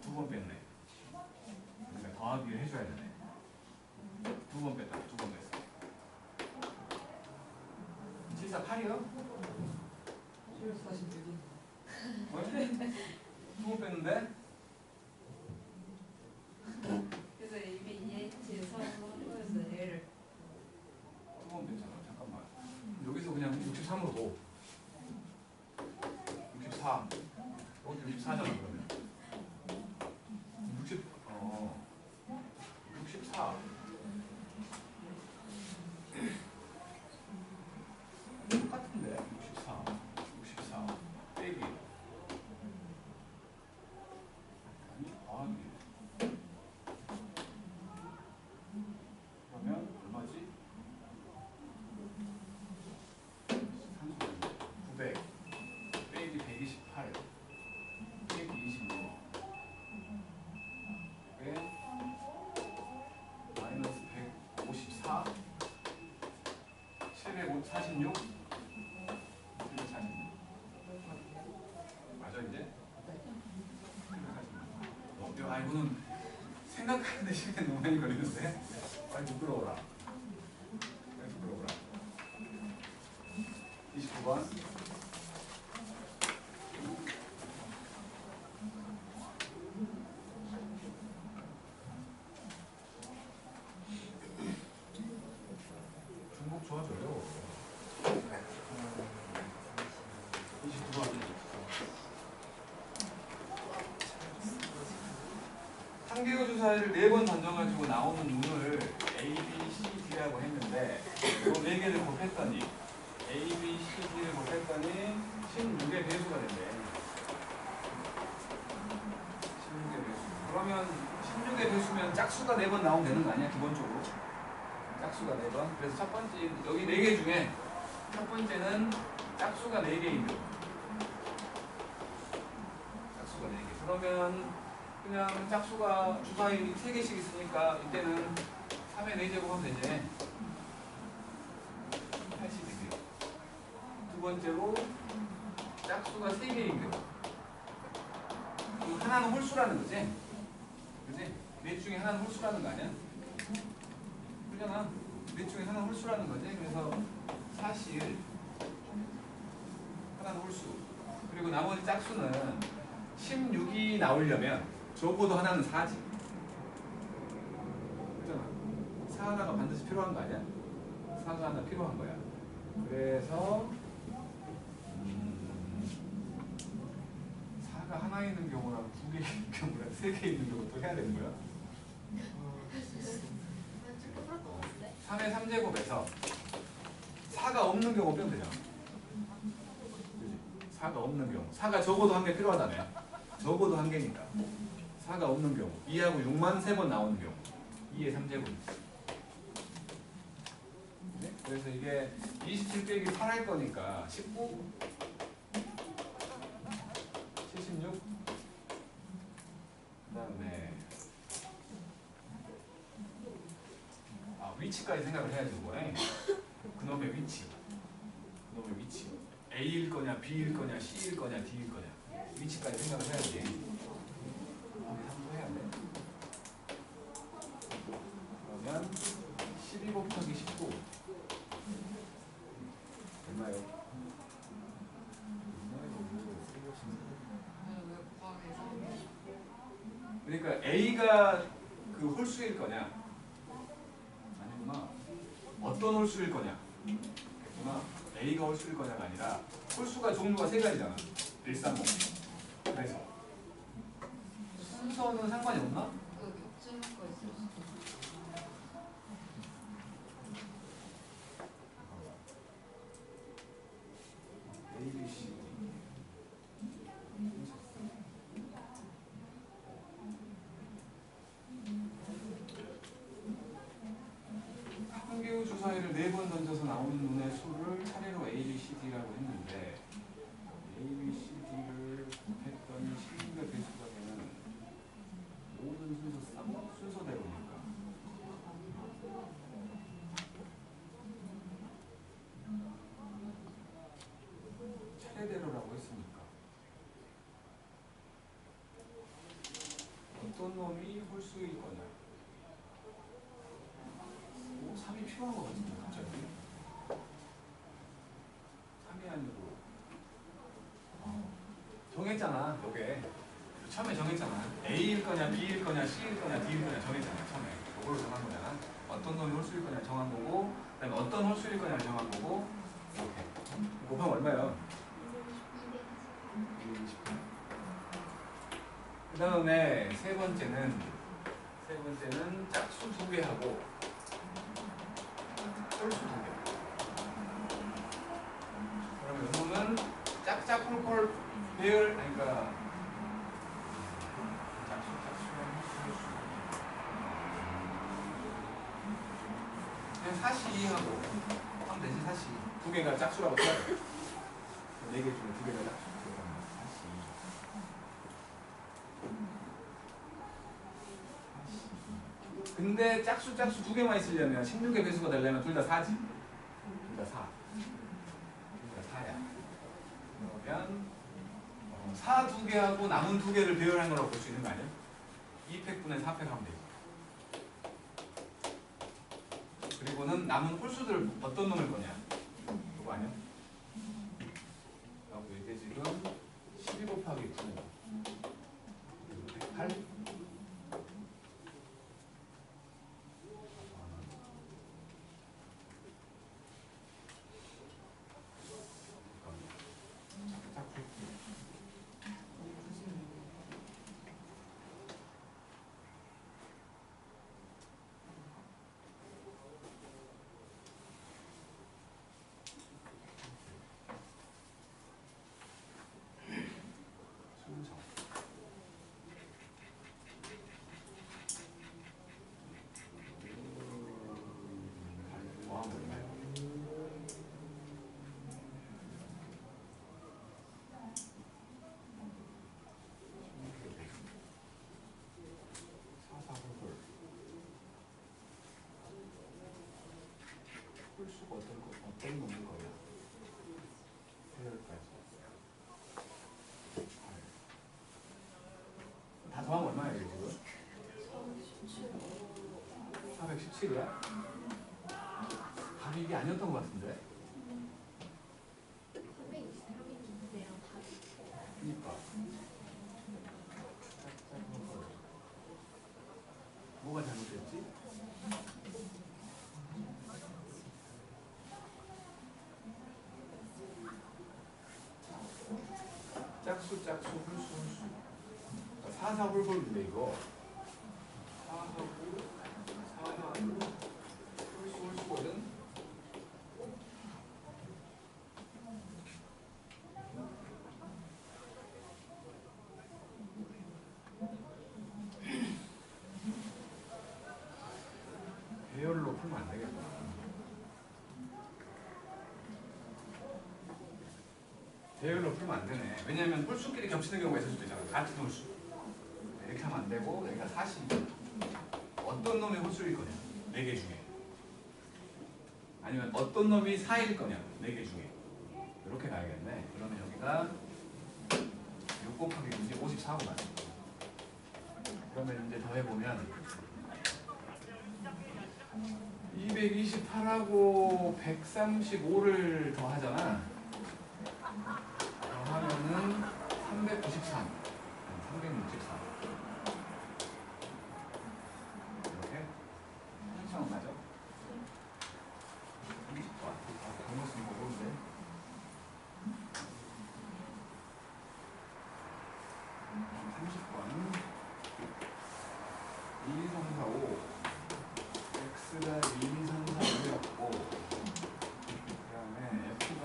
두 번 뺐네. 그러니까 더하기를 해줘야 되네. 두 번 뺐다. 두 번 뺐어. 748이요? 746이. 두 번 뺐는데? 그래서 이미 EH에서 한번에서 A를. 두 번 뺐잖아. 잠깐만. 여기서 그냥 63으로 둬. 64. 여기 64잖아 그러면. 64. 똑같은데? 64 빼기 아니 더하기 그러면 얼마지? 900 빼기 128 빼기 26 빼 마이너스 154 746 맞아 이제? 아 이거는 생각하는데 시간이 너무 많이 걸리는데? 빨리 부끄러워라. 빨리 부끄러워라. 29번. 중복 조합이 어려워. 29번. 한개의 주사위를 4번 던져가지고 나오는 눈을 A, B, C, D라고 했는데 이 4개를 곱했더니 A, B, C, D를 곱했더니 16의 배수가 된대. 16의 배수. 그러면 16의 배수면 짝수가 4번 나오면 되는 거 아니야? 기본적으로. 짝수가 4번. 그래서 첫 번째 여기 4개 중에 첫 번째는 짝수가 4개인데 짝수가 4개. 그러면 그냥 짝수가 주사위 3개씩 있으니까 이때는 3의 4제곱 하면 되지. 80이고요. 두 번째로 짝수가 3개인 경우. 하나는 홀수라는 거지. 그지? 넷 중에 하나는 홀수라는 거 아니야? 그러잖아. 넷 중에 하나는 홀수라는 거지. 그래서 사실 하나는 홀수. 그리고 나머지 짝수는 16이 나오려면 적어도 하나는 4지. 그잖아. 4 하나가 반드시 필요한 거 아니야? 4가 하나 필요한 거야. 그래서 하나 있는 경우랑 2개 있는 경우랑 3개 있는 경우 또 해야 되는 거야? 좀 그럴 것 같은데. 3의 3제곱에서 4가 없는 경우 빼면 되잖아. 그지? 4가 없는 경우. 4가 적어도 한 개 필요하다며. 적어도 한 개니까. 4가 없는 경우. 2하고 6만 3번 나오는 경우. 2의 3제곱. 네? 그래서 이게 27 빼기 8 할 거니까 19, 76, 그 다음에 위치까지 생각을 해야지 이거에. 그놈의 위치. 그놈의 위치. A일 거냐, B일 거냐, C일 거냐, D일 거냐. 위치까지 생각을 해야지. 한번 해야 돼. 그러면 12 곱하기 19 얼마예요? 그러니까 A가 그 홀수일 거냐? 아니구나. 어떤 홀수일 거냐? 됐구나. A가 홀수일 거냐가 아니라 홀수가 종류가 3가지잖아. 1, 3, 5. 그래서 순서는 상관이 없나? 그 겹치는 거 있을 수도 A, B, C. 한개의 주사위를 4번 던져서 나오는 눈의 수를 차례로 A, B, C, D라고 했는데 A, B, C, D를 곱했더니 16의 배수가 되는 모든 순서대로니까 차례대로라고 했으니까 어떤 놈이 홀수일 거냐? 3이 필요한 것 같은데 갑자기 3이 아니고 정했잖아. 요게 처음에 정했잖아. A일 거냐 B일 거냐 C일 거냐 D일 거냐 정했잖아. 처음에 그걸로 정한 거잖아. 어떤 놈이 홀수일 거냐 정한 거고 그 다음에 어떤 홀수일 거냐 정한 거고 이렇게 곱하면 얼마야? 220. 그 다음에 세 번째는 짝수 2개하고 홀수 2개. 그러면 요놈은 짝짝홀홀 배열, 그러니까 그냥 사시하고 하면 되지. 사시 2개가 짝수라고 써야 돼. 4개 중에 2개가 짝수. 근데 짝수 2개만 있으려면 16의 배수가 되려면 둘 다 4지. 둘 다 4. 둘 다 4야. 그러면 4 2개하고 남은 2개를 배열한 거라고 볼 수 있는 거 아니야? 2팩분의 4팩 하면 되고. 그리고는 남은 홀수들 어떤 놈을 거냐? 그거 아니야? 라고 이게 지금 12 곱하기 9 108 홀수가 어떤 놈일 거야? 배열까지. 다 더하면 얼마야 이게 지금? 417이야? 답이 이게 아니었던 것 같은데? 323인데요. 그니까 뭐가 잘못됐지? 짝수 홀수 4, 홀인데 이거 4, 홀수거든. 배열로 풀면 안 되겠다. 배열로 풀면 안 되네. 왜냐면 홀수끼리 겹치는 경우가 있을 수도 있잖아. 같은 홀수. 이렇게 하면 안 되고 여기가 40. 어떤 놈이 홀수일 거냐? 4개 중에. 아니면 어떤 놈이 4일 거냐? 4개 중에. 이렇게 가야겠네. 그러면 여기가 6 곱하기 9지 54구나. 그러면 이제 더해보면 228하고 135를 더하잖아. 더하면은 393. 364. 이렇게? 한창 맞아? 30번. 강력 쓰는 거 모르는데. 30번. 1, 2, 3, 4, 5. X가 1, 2, 3, 4, 5였고, 그 다음에 F가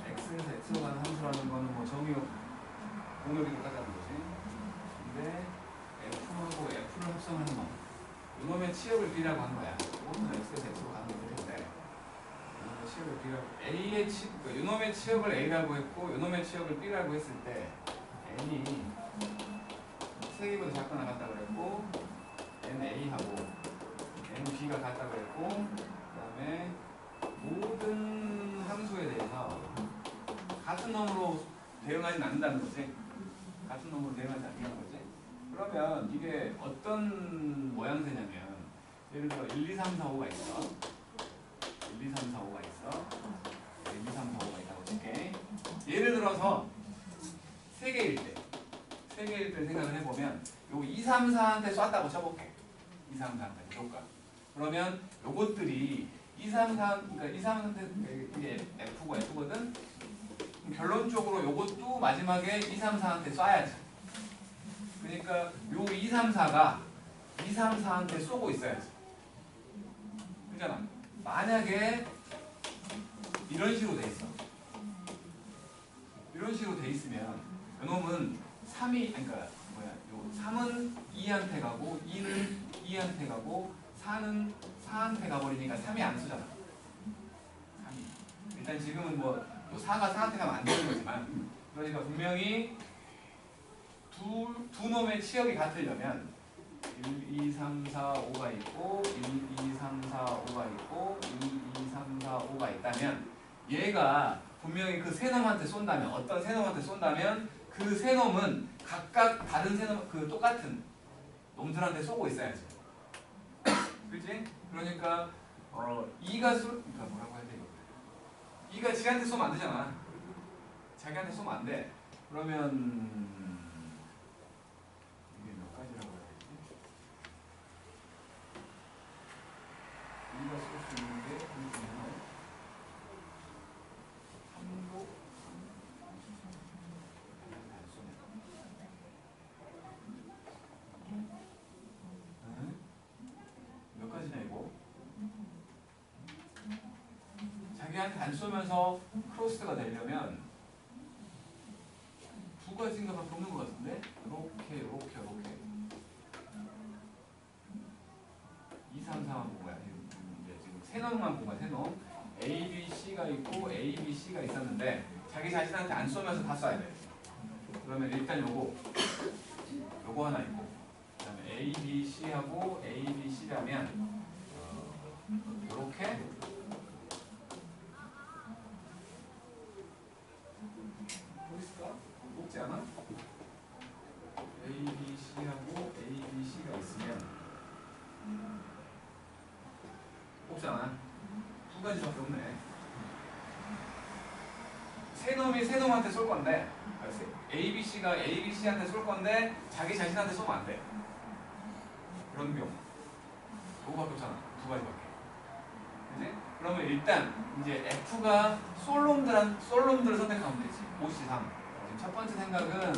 X에서 X로 가는 함수라는 거는 뭐 정의 공열이고 따자는 거지. 근데 F하고 F를 합성하는 놈. 이놈의 치역을 B라고 한 거야. 이것은 X에서 X로 가는 거인데, 이놈의 치역을 B라고, A의 이놈의 치역을 A라고 했고, 이놈의 치역을 B라고 했을 때, N이 3개보다 작거나 같다 그랬고, NA하고, NB가 같다고 했고, 그 다음에 모든 함수에 대해서 같은 놈으로 대응하지 않는다는 거지. 같은 놈으로 대응하지 않는다는 거지. 그러면 이게 어떤 모양새냐면, 예를 들어 1, 2, 3, 4, 5가 있어. 1, 2, 3, 4, 5가 있어. 1, 2, 3, 4, 5가 있다고 칠게. 예를 들어서 3개일 때, 3개일 때 생각을 해보면, 요 2, 3, 4한테 쐈다고 쳐볼게. 2, 3, 4한테 효과. 그러면 요것들이 2, 3, 4, 그러니까 2, 3, 4한테 이게 F고 F거든? 결론적으로 요것도 마지막에 2, 3, 4한테 쏴야지. 그러니까 요 2, 3, 4가 2, 3, 4한테 쏘고 있어야지. 그잖아. 만약에 이런 식으로 돼 있어. 이런 식으로 돼 있으면 요놈은 3이, 그러니까 뭐야, 요 3은 2한테 가고 2는 2한테 가고 4는 4한테 가버리니까 3이 안 쓰잖아. 3이. 일단 지금은 뭐 4가 4한테 가면 안 되는 거지만, 그러니까 분명히 두 놈의 치역이 같으려면 1, 2, 3, 4, 5가 있고 1, 2, 3, 4, 5가 있고 1, 2, 3, 4, 5가 있다면, 얘가 분명히 그 세 놈한테 쏜다면, 어떤 세 놈한테 쏜다면 그 세 놈은 각각 다른 세 놈, 그 똑같은 놈들한테 쏘고 있어야지. 그치? 그러니까 2가 그러니까 뭐라고 해야 돼? 2가 지한테 쏘면 안 되잖아. 자기한테 쏘면 안 돼. 그러면 이게 몇 가지라고 해야 되지? 2가 쏠 수 있는 게 이 중에 3고 몇 가지냐 이거? 자기한테 안 쏘면서 크로스가 되려면 2가지인가가 없는 것 같은데? 이렇게 2, 3, 4만 본 거야. 이제 지금 세 놈만 본 거야. 세 놈. A, B, C가 있고 A, B, C가 있었는데 자기 자신한테 안 쏘면서 다 쏴야 돼. 그러면 일단 요거 하나 있고, 그 다음에 A, B, C하고 A, B, C라면 요렇게 보이스가 높지 않아? A, B, C하고 A, B, C가 있으면 없잖아. 2가지밖에 없네. 세 놈이 세 놈한테 쏠 건데, A, B, C가 A, B, C한테 쏠 건데 자기 자신한테 쏘면 안 돼. 그런 경우. 그거밖에 없잖아. 2가지밖에. 그지? 그러면 일단 이제 F가 솔놈들을 선택하면 되지. 5, C, 3. 첫 번째 생각은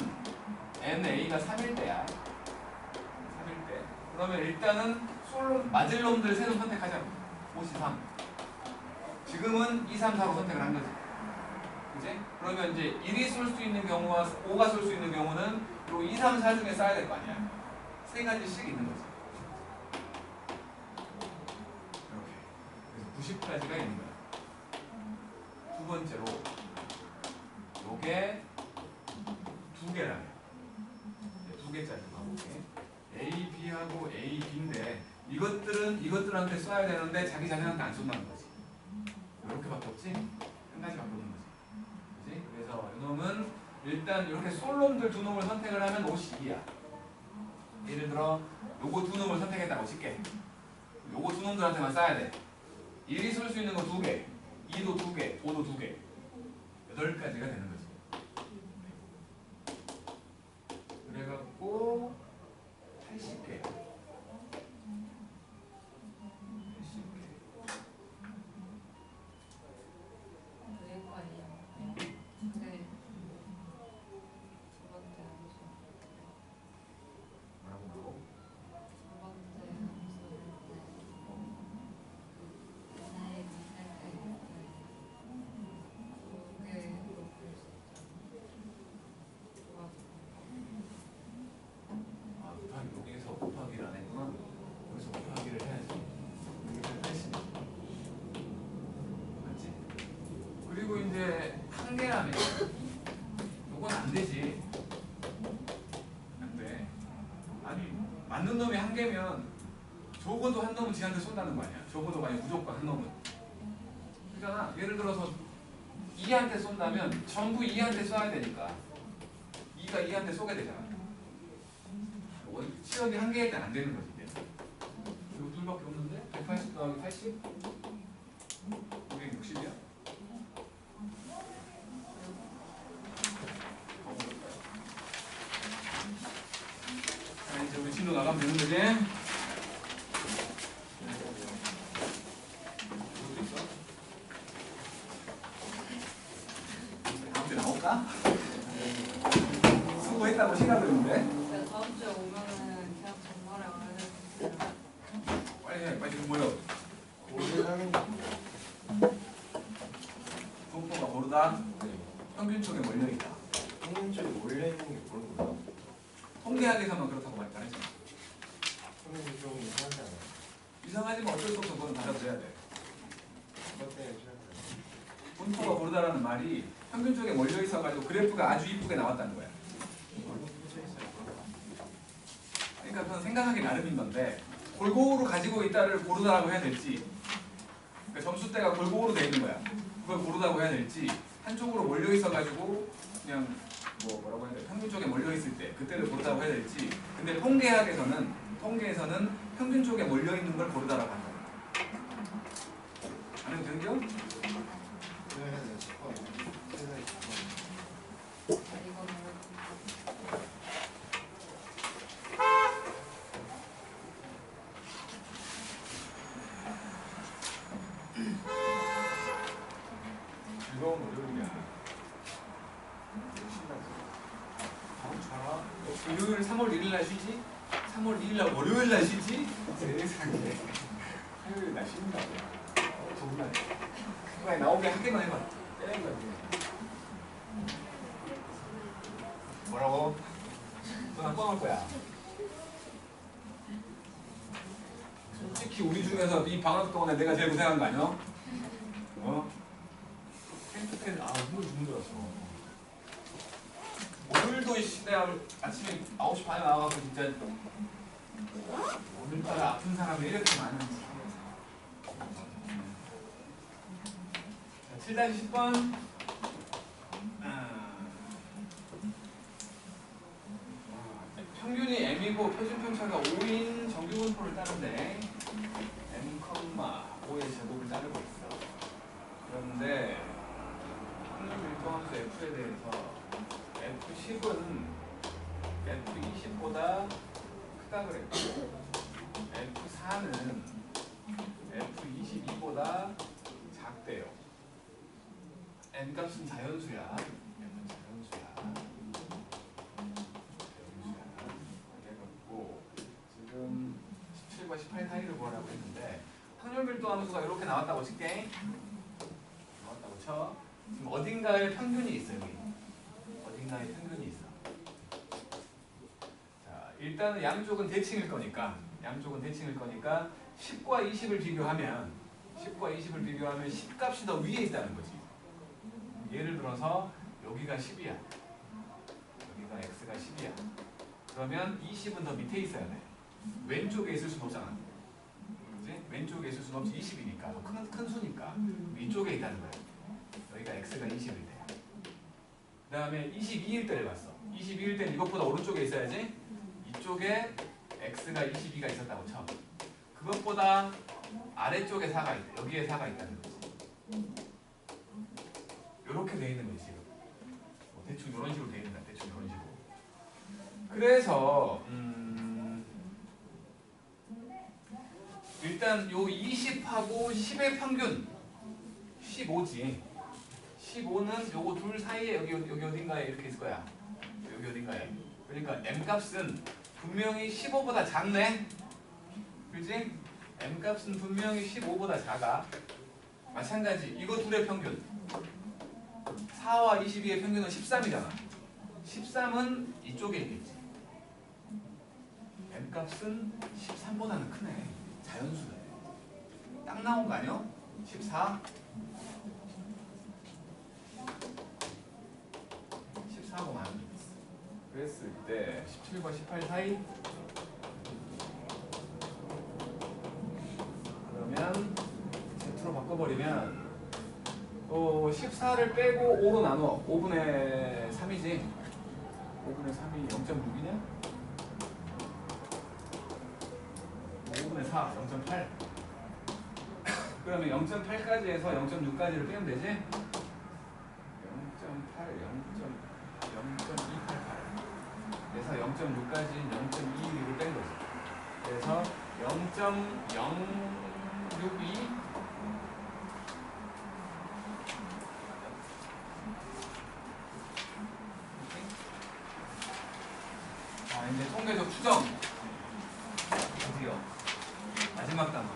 NA가 3일 때야. 3일 때. 그러면 일단은 솔로 맞을 놈들 세 놈 선택하자. 5, 3. 지금은 2, 3, 4로 선택을 한 거지. 그지? 그러면 이제 1이 쏠 수 있는 경우와 5가 쏠 수 있는 경우는 요 2, 3, 4 중에 써야 될 거 아니야. 세 가지씩 있는 거지. 이렇게. 그래서 90까지가 있는 거야. 두 번째로 요게 두 개라며. 두 개짜리 가볼게. A, B하고 A, B인데 이것들한테 써야 되는데 자기 자신한테 안 쏜다는 거지. 이렇게밖에 없지? 한 가지밖에 없는 거지. 그지? 그래서 이놈은 일단 이렇게 솔놈들 두 놈을 선택을 하면 52야. 예를 들어 요거 두 놈을 선택했다고 칠게. 요거 두 놈들한테만 써야 돼. 1이 쏠 수 있는 거 2개, 2도 2개, 5도 2개. 8가지가 되는 거지. 그래갖고 80개. 80개. 여기까지야. 네. 두 번째 함수. 뭐라고? 두 번째 함수를 네, 두개 이렇게 아, 곱하기 여기에서 곱하기를 안 했구나. 여기서 곱하기를 해야지. 여기서 80. 맞지? 그리고 이제 한 개라면 요건 안 되지. 안 돼. 아니 맞는 놈이 한 개면 적어도 한 놈은 지한테 쏜다는 거 아니야. 적어도 아니 무조건 한 놈은. 그잖아. 예를 들어서 2한테 쏜다면 전부 2한테 쏴야 되니까 2가 2한테 쏘게 되잖아. 시험이 한 개일 땐 안 되는 거지. 이거 둘밖에 없는데 180 더하기 80? 260이야? 자, 이제 우리 진로 나가면 되는 거지? 이것도 있어? 다음 주에 나올까? 수고했다고 시간 되는데? 다음 주에 오면은 그냥 전날에 알려줄게요. 빨리 해, 빨리 지금 모여. 고르다는 속도가 모르다. 평균 쪽에 몰려있다. 평균적이 몰려있는 게 모르는 거야. 통계학에서만 그렇다고 말했잖아. 평균이 좀 이상하지 않아? 이상하지만 어쩔 수 없어. 그건 받아들여야 돼. 그것 때문에 싫어요. 분포가 모르다라는 말이 평균 쪽에 몰려있어가지고 그래프가 아주 이쁘게 나왔다는 거야. 얼굴 붙여 있어요. 그러니까 그건 생각하기 나름인 건데 골고루 가지고 있다를 고르다라고 해야 될지, 그러니까 점수대가 골고루 돼 있는 거야. 그걸 고르다고 해야 될지, 한쪽으로 몰려 있어가지고 그냥 뭐라고 해야 돼? 평균 쪽에 몰려 있을 때 그때를 고르다고 해야 될지. 근데 통계에서는 평균 쪽에 몰려 있는 걸 고르다라고 한다. 안 해도 되는겨? 그래야 돼. 싶어. 세상에 싶어. 이거는 즐거운 월요일이야. 신나서. 다음 주 알아? 너 금요일 3월 1일 날 쉬지? 3월 2일 날 월요일 날 쉬지? 세상에. 화요일 날 쉰다고. 정말. 그거 나오게 한 개만 해봐. 때린 거지. 뭐라고? 너나 꽝할 거야. 솔직히 우리 중에서 이 방학 동안에 내가 제일 고생한 거 아니야? 어? 캠프텐 힘을 죽는 줄 알았어. 오늘도 내가 아침에 9시 반에 나와갖고 진짜 오늘따라 아픈 사람이 이렇게 많은지. 자, 7-10번. 평균이 m이고 표준 편차가 5인 정규 분포를 따는데 m, 5의 제곱을 따르고 있어. 그런데 확률 일정함수 f에 대해서 f10은 f20보다 크다 그랬고 f4는 f22보다 작대요. n 값은 자연수야. n은 자연수야. 18 사이를 구하라고 했는데 확률 밀도 함수가 이렇게 나왔다고 칠게. 나왔다고 쳐. 지금 어딘가에 평균이 있어 여기. 어딘가에 평균이 있어. 자, 일단은 양쪽은 대칭일 거니까 10과 20을 비교하면 10값이 더 위에 있다는 거지. 예를 들어서 여기가 10이야. 여기가 x가 10이야. 그러면 20은 더 밑에 있어야 돼. 왼쪽에 있을 수는 없잖아. 그지? 왼쪽에 있을 수는 없지. 20이니까. 더 큰 수니까. 위쪽에 있다는 거야. 여기가 x가 20일 때. 그 다음에 22일 때를 봤어. 22일 때는 이것보다 오른쪽에 있어야지. 이쪽에 x가 22가 있었다고 쳐. 그것보다 아래쪽에 4가 있다. 여기에 4가 있다는 거지. 이렇게 돼 있는 거지 지금. 뭐 대충 이런 식으로 돼 있는 거야. 대충 이런 식으로. 그래서 일단 요 20하고 10의 평균 15지. 15는 요거 둘 사이에 여기 어딘가에 이렇게 있을 거야. 여기 어딘가에. 그러니까 m 값은 분명히 15보다 작네. 그지? m 값은 분명히 15보다 작아. 마찬가지. 이거 둘의 평균. 4와 22의 평균은 13이잖아. 13은 이쪽에 있겠지. m 값은 13보다는 크네. 자연수네. 딱 나온 거 아니야? 14? 14고 나누기. 그랬을 때 17과 18 사이. 그러면 Z로 바꿔버리면 14를 빼고 5로 나눠. 5분의 3이지. 5분의 3이 0.6이냐? 5분의 4, 0.8. 그러면 0.8까지 해서 0.6까지를 빼면 되지? 0.8, 0.288. 그래서 0.6까지는 0.22를 뺀 거지. 그래서 0.062. 자, 이제 통계적 추정. 드디어 마지막 단어.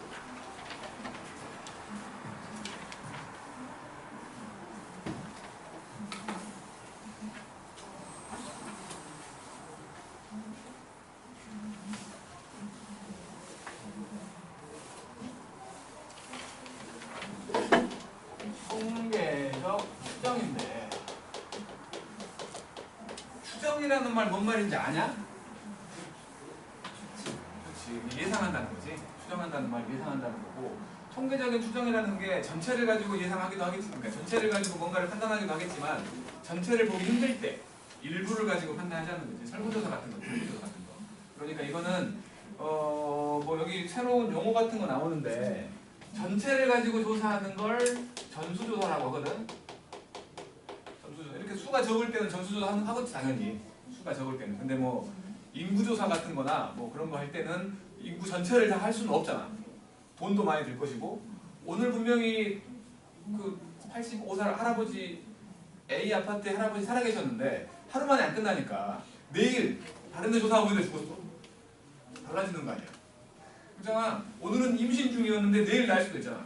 통계적 추정인데, 추정이라는 말 뭔 말인지 아냐? 그렇지. 예상한다는 거지. 추정한다는 말 예상한다는 거고, 통계적인 추정이라는 게 전체를 가지고 예상하기도 하겠지만, 그러니까 전체를 가지고 뭔가를 판단하기도 하겠지만, 전체를 보기 힘들 때 일부를 가지고 판단하자는 거지. 설문조사 같은 거, 설문조사 같은 거. 그러니까 이거는 뭐 여기 새로운 용어 같은 거 나오는데, 전체를 가지고 조사하는 걸 전수조사라고 하거든. 전수조사. 이렇게 수가 적을 때는 전수조사 하겠지 당연히. 수가 적을 때는. 근데 뭐 인구조사 같은 거나 뭐 그런 거 할 때는 인구 전체를 다 할 수는 없잖아. 돈도 많이 들 것이고. 오늘 분명히 그 85살 할아버지 A 아파트에 할아버지 살아계셨는데 하루 만에 안 끝나니까 내일 다른 데 조사하고 있는데 죽었어. 달라지는 거 아니야. 그렇잖아. 오늘은 임신 중이었는데 내일 날 수도 있잖아.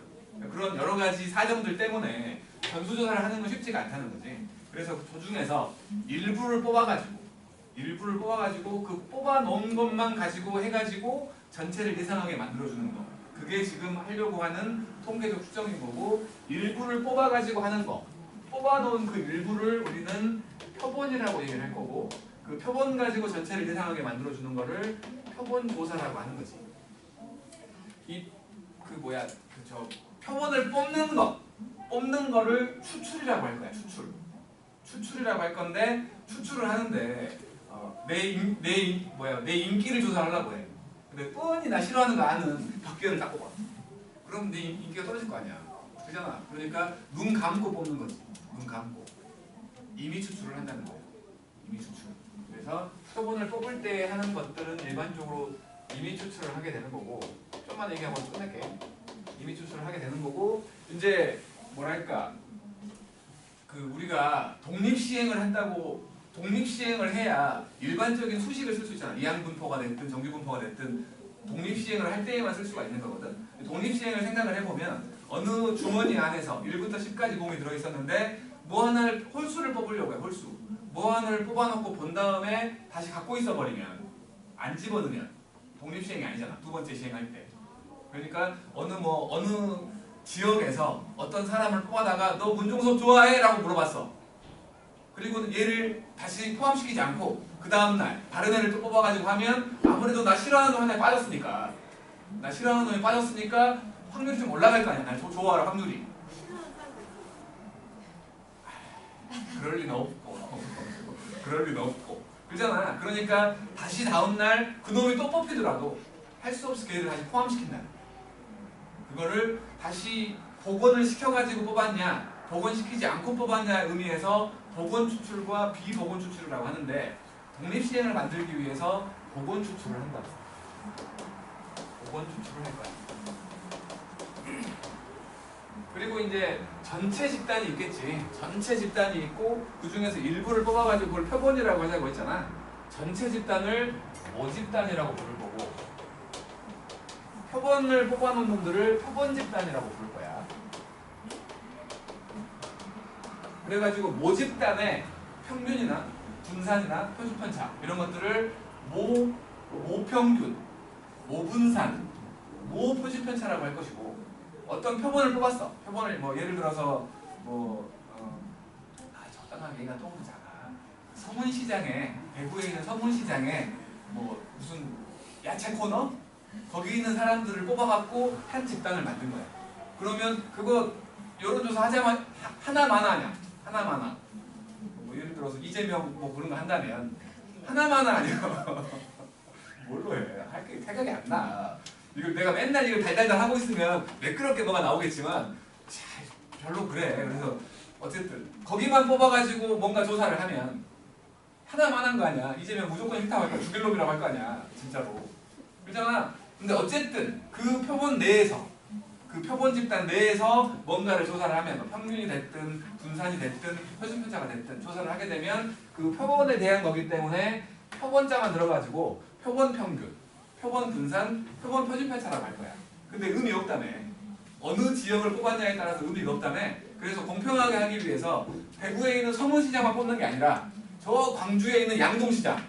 그런 여러 가지 사정들 때문에 전수조사를 하는 건 쉽지가 않다는 거지. 그래서 그 중에서 일부를 뽑아가지고 그 뽑아놓은 것만 가지고 해가지고 전체를 예상하게 만들어주는 거. 그게 지금 하려고 하는 통계적 추정인 거고, 일부를 뽑아가지고 하는 거. 뽑아놓은 그 일부를 우리는 표본이라고 얘기를 할 거고, 그 표본 가지고 전체를 예상하게 만들어주는 거를 표본조사라고 하는 거지. 표본을 뽑는 거를 추출이라고 할 거야. 추출이라고 할 건데, 추출을 하는데 내 인기를 조사하려고 해. 근데 뻔히 나 싫어하는 거 아는 벽계를 딱 뽑아. 그럼 네 인기가 떨어질 거 아니야. 그잖아. 그러니까 눈 감고 뽑는 거지. 눈 감고. 임의 추출을 한다는 거예요. 임의 추출. 그래서 표본을 뽑을 때 하는 것들은 일반적으로 임의 추출을 하게 되는 거고, 좀만 얘기하고 끝낼게. 임의 추출을 하게 되는 거고, 이제 뭐랄까, 그 우리가 독립시행을 한다고, 독립시행을 해야 일반적인 수식을 쓸 수 있잖아. 이항분포가 됐든 정규분포가 됐든 독립시행을 할 때에만 쓸 수가 있는 거거든. 독립시행을 생각을 해보면 어느 주머니 안에서 1부터 10까지 공이 들어있었는데 뭐 하나를 홀수를 뽑으려고 해. 홀수. 뭐 하나를 뽑아놓고 본 다음에 다시 갖고 있어 버리면 안 집어넣으면 독립시행이 아니잖아. 두 번째 시행할 때. 그러니까 어느 지역에서 어떤 사람을 뽑아다가 너 문종섭 좋아해? 라고 물어봤어. 그리고 얘를 다시 포함시키지 않고 그 다음날 다른 애를 또 뽑아가지고 하면 아무래도 나 싫어하는 놈 하나에 빠졌으니까 확률이 좀 올라갈 거 아니야. 날 좋아할 확률이. 그럴 리는 없고 그러잖아. 그러니까 다시 다음날 그 놈이 또 뽑히더라도 할 수 없이 걔를 다시 포함시킨다. 그거를 다시 복원을 시켜가지고 뽑았냐 복원시키지 않고 뽑았냐의 의미에서 복원 추출과 비복원 추출이라고 하는데 독립시행을 만들기 위해서 복원 추출을 한다. 복원 추출을 할 거야. 그리고 이제 전체 집단이 있겠지. 전체 집단이 있고 그 중에서 일부를 뽑아가지고 그걸 표본이라고 하자고 했잖아. 전체 집단을 모집단이라고 부를 거고 표본을 뽑아놓은 놈들을 표본 집단이라고 부를 거야. 그래가지고 모집단의 평균이나 분산이나 표시편차 이런 것들을 모평균, 모분산, 모표시편차라고 할 것이고 어떤 표본을 뽑았어. 표본을 뭐 예를 들어서 적당하게 얘가 조금 작아. 서문시장에 대구에 있는 서문시장에 뭐 무슨 야채 코너 거기 있는 사람들을 뽑아갖고 한 집단을 만든 거야. 그러면 그거 여론조사 하자마자 하나만 하냐? 하나만. 뭐 예를 들어서 이재명 뭐 그런 거 한다면 하나만 아니야. 뭘로 해? 할 게 생각이 안 나. 이거 내가 맨날 이걸 달달달 하고 있으면 매끄럽게 뭐가 나오겠지만 별로 그래. 그래서 어쨌든 거기만 뽑아가지고 뭔가 조사를 하면 하나만 한 거 아니야. 이재명 무조건 싫다고 할 거야. 죽일 놈이라고 할 거 아니야. 진짜로. 그렇잖아. 근데 어쨌든 그 표본 내에서 그 표본 집단 내에서 뭔가를 조사를 하면 뭐 평균이 됐든 분산이 됐든 표준편차가 됐든 조사를 하게 되면 그 표본에 대한 거기 때문에 표본자만 들어가지고 표본 평균, 표본 분산, 표본 표준편차라고 할 거야. 근데 의미 없다며. 어느 지역을 뽑았냐에 따라서 의미가 없다며. 그래서 공평하게 하기 위해서 대구에 있는 서문시장만 뽑는 게 아니라 저 광주에 있는 양동시장에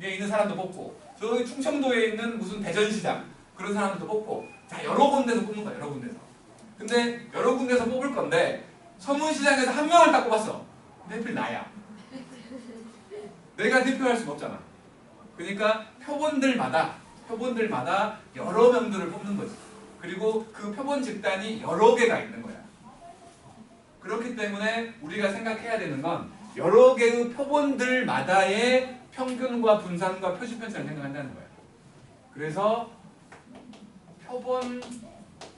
있는 사람도 뽑고 저기 충청도에 있는 무슨 대전시장 그런 사람들도 뽑고 자 여러 군데서 뽑는 거야. 여러 군데서. 근데 여러 군데서 뽑을 건데 서문시장에서 한 명을 딱 뽑았어. 근데 하필 나야. 내가 대표할 수가 없잖아. 그러니까 표본들마다 여러 명들을 뽑는 거지. 그리고 그 표본 집단이 여러 개가 있는 거야. 그렇기 때문에 우리가 생각해야 되는 건 여러 개의 표본들마다의 평균과 분산과 표시편차를 생각한다는 거야. 그래서 표본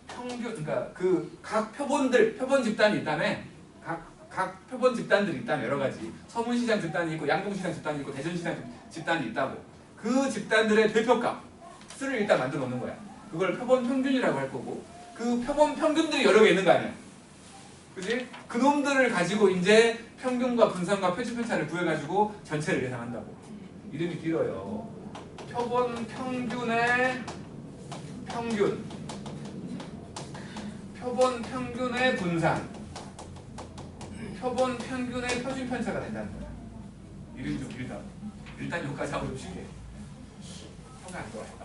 평균, 그러니까 그 각 표본들, 표본 집단이 있다면 각 표본 집단들이 있다면 여러 가지 서문시장 집단이 있고 양동시장 집단이 있고 대전시장 집단이 있다고 그 집단들의 대표값을 일단 만들어 놓는 거야. 그걸 표본 평균이라고 할 거고 그 표본 평균들이 여러 개 있는 거 아니야. 그지? 그 놈들을 가지고 이제 평균과 분산과 표시편차를 구해가지고 전체를 예상한다고. 이름이 길어요. 표본 평균의 평균, 표본 평균의 분산, 표본 평균의 표준편차가 된다는 거야. 이름이 좀 길다. 일단 여기까지 하고 좀 쉬게. 표가 안 좋아요.